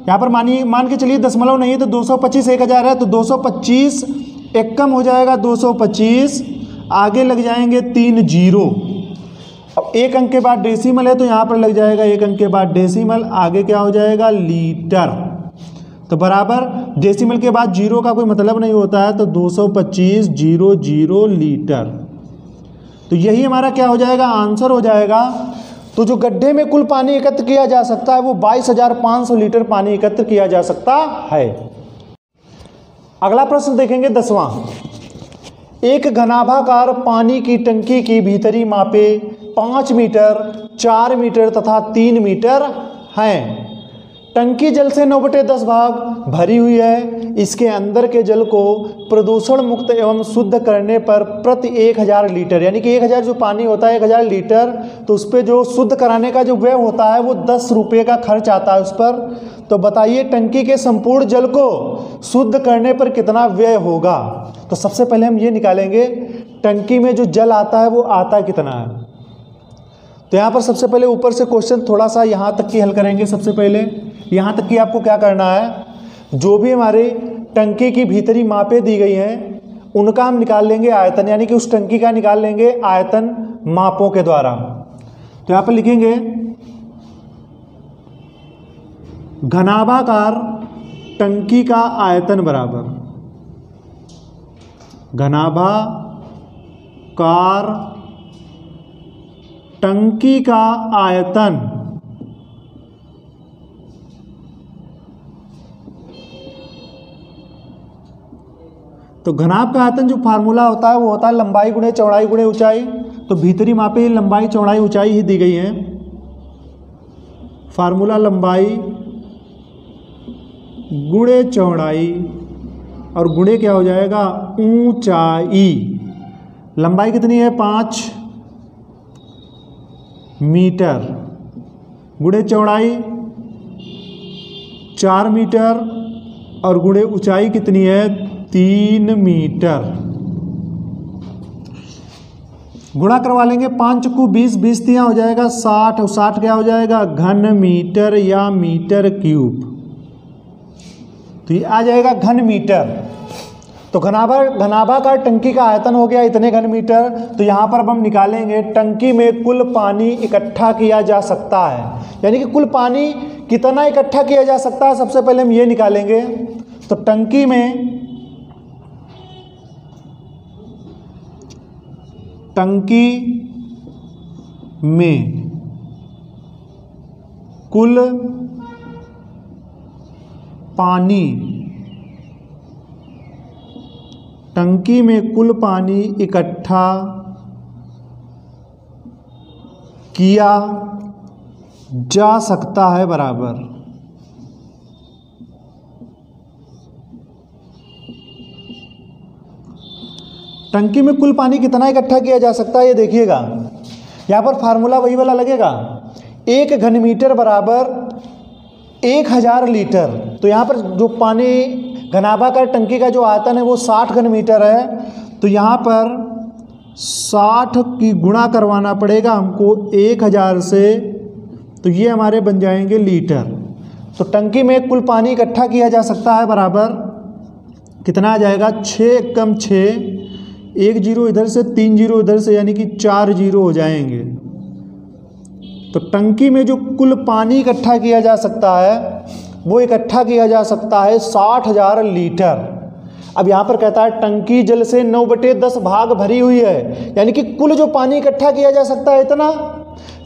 यहाँ पर मान के चलिए दशमलव नहीं है तो 225 1000 है, तो 225 एक कम हो जाएगा 225, आगे लग जाएंगे 3 जीरो। अब 1 अंक के बाद डेसिमल है तो यहाँ पर लग जाएगा 1 अंक के बाद डेसिमल, आगे क्या हो जाएगा लीटर। तो बराबर डेसिमल के बाद जीरो का कोई मतलब नहीं होता है, तो 225 00 लीटर। तो यही हमारा क्या हो जाएगा आंसर हो जाएगा। तो जो गड्ढे में कुल पानी एकत्र किया जा सकता है वो 22,500 लीटर पानी एकत्र किया जा सकता है। अगला प्रश्न देखेंगे 10वां। एक घनाभाकार पानी की टंकी की भीतरी मापे 5 मीटर, 4 मीटर तथा 3 मीटर हैं। टंकी जल से 9/10 भाग भरी हुई है। इसके अंदर के जल को प्रदूषण मुक्त एवं शुद्ध करने पर प्रति 1000 लीटर, यानी कि 1000 जो पानी होता है 1000 लीटर, तो उस पर जो शुद्ध कराने का जो व्यय होता है वो 10 रुपये का खर्च आता है उस पर। तो बताइए टंकी के संपूर्ण जल को शुद्ध करने पर कितना व्यय होगा। तो सबसे पहले हम ये निकालेंगे टंकी में जो जल आता है वो आता कितना है। तो यहाँ पर सबसे पहले ऊपर से क्वेश्चन थोड़ा सा यहाँ तक की हल करेंगे। सबसे पहले यहाँ तक की आपको क्या करना है, जो भी हमारे टंकी की भीतरी मापें दी गई हैं उनका हम निकाल लेंगे आयतन, यानी कि उस टंकी का निकाल लेंगे आयतन मापों के द्वारा। तो यहाँ पर लिखेंगे घनाभाकार टंकी का आयतन बराबर घनाभाकार टंकी का आयतन तो घनाभ का आयतन जो फार्मूला होता है वो होता है लंबाई गुणे चौड़ाई गुणे ऊंचाई। तो भीतरी मापे लंबाई चौड़ाई ऊंचाई ही दी गई है। फार्मूला लंबाई गुणे चौड़ाई और गुणे क्या हो जाएगा ऊंचाई। लंबाई कितनी है 5 मीटर, गुणे चौड़ाई 4 मीटर और गुणे ऊंचाई कितनी है 3 मीटर। गुणा करवा लेंगे 5 चक्कू 20, 20 तियां हो जाएगा 60 और 60 क्या हो जाएगा घन मीटर या मीटर क्यूब। तो ये आ जाएगा घन मीटर। तो घनाभाकार टंकी का आयतन हो गया इतने घन मीटर। तो यहाँ पर अब हम निकालेंगे टंकी में कुल पानी इकट्ठा किया जा सकता है, यानी कि कुल पानी कितना इकट्ठा किया जा सकता है। सबसे पहले हम ये निकालेंगे। तो टंकी में कुल पानी, टंकी में कुल पानी इकट्ठा किया जा सकता है बराबर टंकी में कुल पानी कितना इकट्ठा किया जा सकता है। ये देखिएगा यहाँ पर फार्मूला वही वाला लगेगा 1 घन मीटर बराबर 1000 लीटर। तो यहाँ पर जो पानी घनाभाकार टंकी का जो आयतन है वो 60 घन मीटर है। तो यहाँ पर 60 की गुणा करवाना पड़ेगा हमको 1000 से, तो ये हमारे बन जाएंगे लीटर। तो टंकी में कुल पानी इकट्ठा किया जा सकता है बराबर कितना आ जाएगा 6 कम 6, 1 जीरो इधर से 3 जीरो इधर से, यानी कि 4 जीरो हो जाएंगे। तो टंकी में जो कुल पानी इकट्ठा किया जा सकता है वो इकट्ठा किया जा सकता है 60,000 लीटर। अब यहाँ पर कहता है टंकी जल से 9/10 भाग भरी हुई है, यानी कि कुल जो पानी इकट्ठा किया जा सकता है इतना,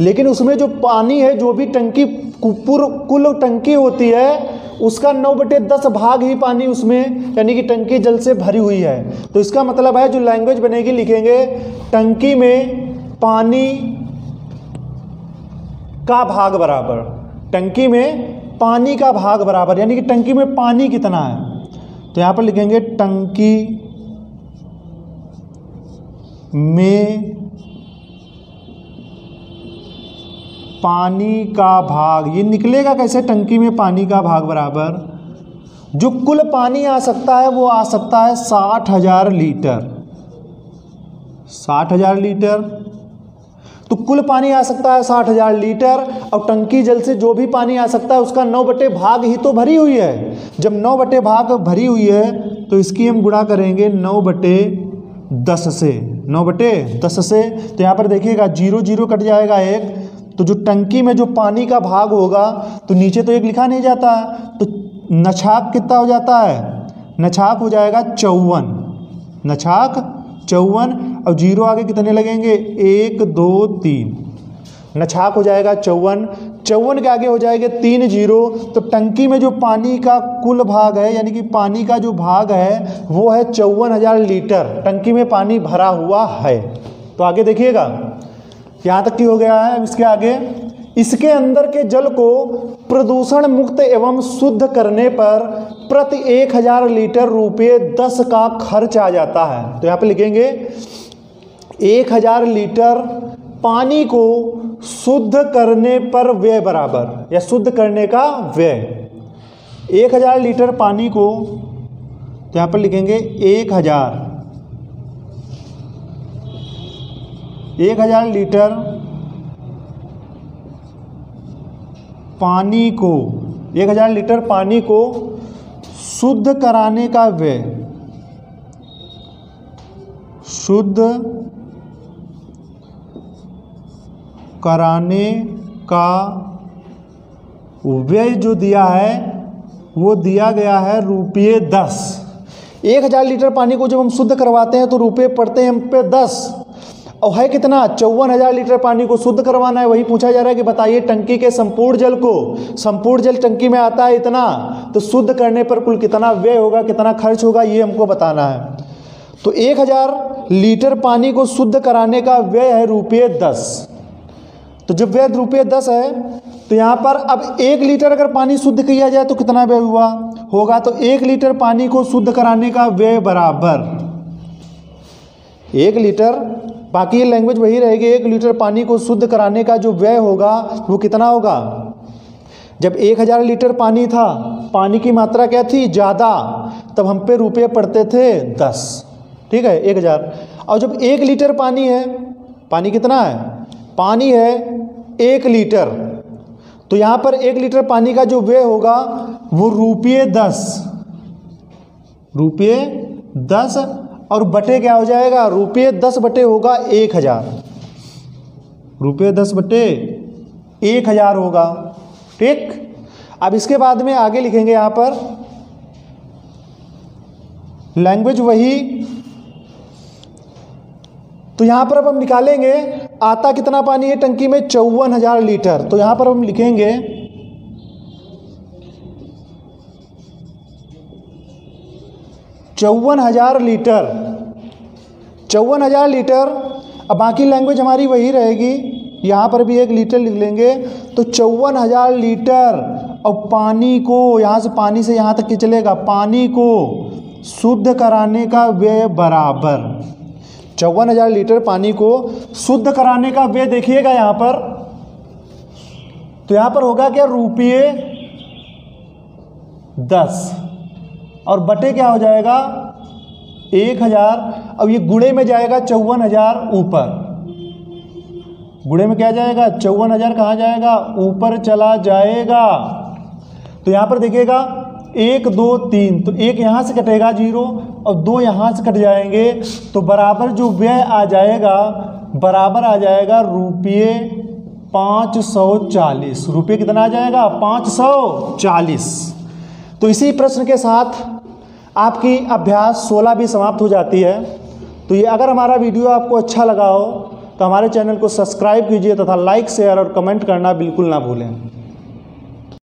लेकिन उसमें जो पानी है, जो भी टंकी कुल टंकी होती है, उसका 9/10 भाग ही पानी उसमें, यानी कि टंकी जल से भरी हुई है। तो इसका मतलब है जो लैंग्वेज बनेगी, लिखेंगे टंकी में पानी का भाग बराबर, टंकी में पानी का भाग बराबर, यानी कि टंकी में पानी कितना है। तो यहाँ पर लिखेंगे टंकी में पानी का भाग, ये निकलेगा कैसे, टंकी में पानी का भाग बराबर, जो कुल पानी आ सकता है वो आ सकता है 60,000 लीटर। 60,000 लीटर, तो कुल पानी आ सकता है 60,000 लीटर, और टंकी जल से जो भी पानी आ सकता है उसका 9/10 भाग ही तो भरी हुई है। जब 9/10 भाग भरी हुई है तो इसकी हम गुणा करेंगे 9/10 से, 9/10 से। तो यहाँ पर देखिएगा 0 0 कट जाएगा 1, तो जो टंकी में जो पानी का भाग होगा, तो नीचे तो 1 लिखा नहीं जाता, तो नछाक कितना हो जाता है, नछाक हो जाएगा 54, नछाक 54, और 0 आगे कितने लगेंगे, 1 2 3, नछाक हो जाएगा 54, 54 के आगे हो जाएंगे 3 0। तो टंकी में जो पानी का कुल भाग है, यानी कि पानी का जो भाग है वो है 54,000 लीटर, टंकी में पानी भरा हुआ है। तो आगे देखिएगा, यहाँ तक की हो गया है। इसके आगे, इसके अंदर के जल को प्रदूषण मुक्त एवं शुद्ध करने पर प्रति 1000 लीटर ₹10 का खर्च आ जाता है। तो यहाँ पे लिखेंगे 1000 लीटर पानी को शुद्ध करने पर व्यय बराबर, या शुद्ध करने का व्यय, 1000 लीटर पानी को, तो यहाँ पर लिखेंगे 1000 लीटर पानी को, 1000 लीटर पानी को शुद्ध कराने का व्यय, शुद्ध कराने का व्यय जो दिया है वो दिया गया है ₹10। 1000 लीटर पानी को जब हम शुद्ध करवाते हैं तो रुपये पड़ते हैं हम पे 10, और है कितना, 54,000 लीटर पानी को शुद्ध करवाना है। वही पूछा जा रहा है कि बताइए टंकी के संपूर्ण जल को, संपूर्ण जल टंकी में आता है इतना, तो शुद्ध करने पर कुल कितना व्यय होगा, कितना खर्च होगा, ये हमको बताना है। तो 1000 लीटर पानी को शुद्ध कराने का व्यय है ₹10। तो जब व्यय ₹10 है, तो यहाँ पर अब 1 लीटर अगर पानी शुद्ध किया जाए तो कितना व्यय होगा, तो 1 लीटर पानी को शुद्ध कराने का व्यय बराबर 1 लीटर, बाकी लैंग्वेज वही रहेगी, 1 लीटर पानी को शुद्ध कराने का जो व्यय होगा वो कितना होगा। जब 1000 लीटर पानी था, पानी की मात्रा क्या थी, ज़्यादा, तब हम पे रुपये पड़ते थे 10, ठीक है, 1000। और जब 1 लीटर पानी है, पानी कितना है, पानी है 1 लीटर, तो यहाँ पर 1 लीटर पानी का जो व्यय होगा वो ₹10, और बटे क्या हो जाएगा, ₹10 बटे होगा 1000, ₹10 बटे 1000 होगा, ठीक। अब इसके बाद में आगे लिखेंगे, यहाँ पर लैंग्वेज वही, तो यहाँ पर अब हम निकालेंगे आता कितना पानी है टंकी में, 54,000 लीटर। तो यहाँ पर हम लिखेंगे 54,000 लीटर, 54,000 लीटर। अब बाकी लैंग्वेज हमारी वही रहेगी, यहाँ पर भी 1 लीटर लिख लेंगे, तो 54,000 लीटर, और पानी को, यहाँ से पानी से यहाँ तक के चलेगा, पानी को शुद्ध कराने का व्यय बराबर 54,000 लीटर पानी को शुद्ध कराने का व्यय देखिएगा यहाँ पर, तो यहाँ पर होगा क्या, ₹10, और बटे क्या हो जाएगा 1000। अब ये गुणे में जाएगा 54,000 ऊपर, गुणे में क्या जाएगा, 54,000 कहाँ जाएगा, ऊपर चला जाएगा। तो यहाँ पर देखिएगा 1 2 3, तो 1 यहाँ से कटेगा 0, और 2 यहाँ से कट जाएंगे, तो बराबर जो व्यय आ जाएगा, बराबर आ जाएगा ₹540। रुपये कितना आ जाएगा, 540। तो इसी प्रश्न के साथ आपकी अभ्यास 16 भी समाप्त हो जाती है। तो ये अगर हमारा वीडियो आपको अच्छा लगा हो तो हमारे चैनल को सब्सक्राइब कीजिए तथा लाइक शेयर और कमेंट करना बिल्कुल ना भूलें।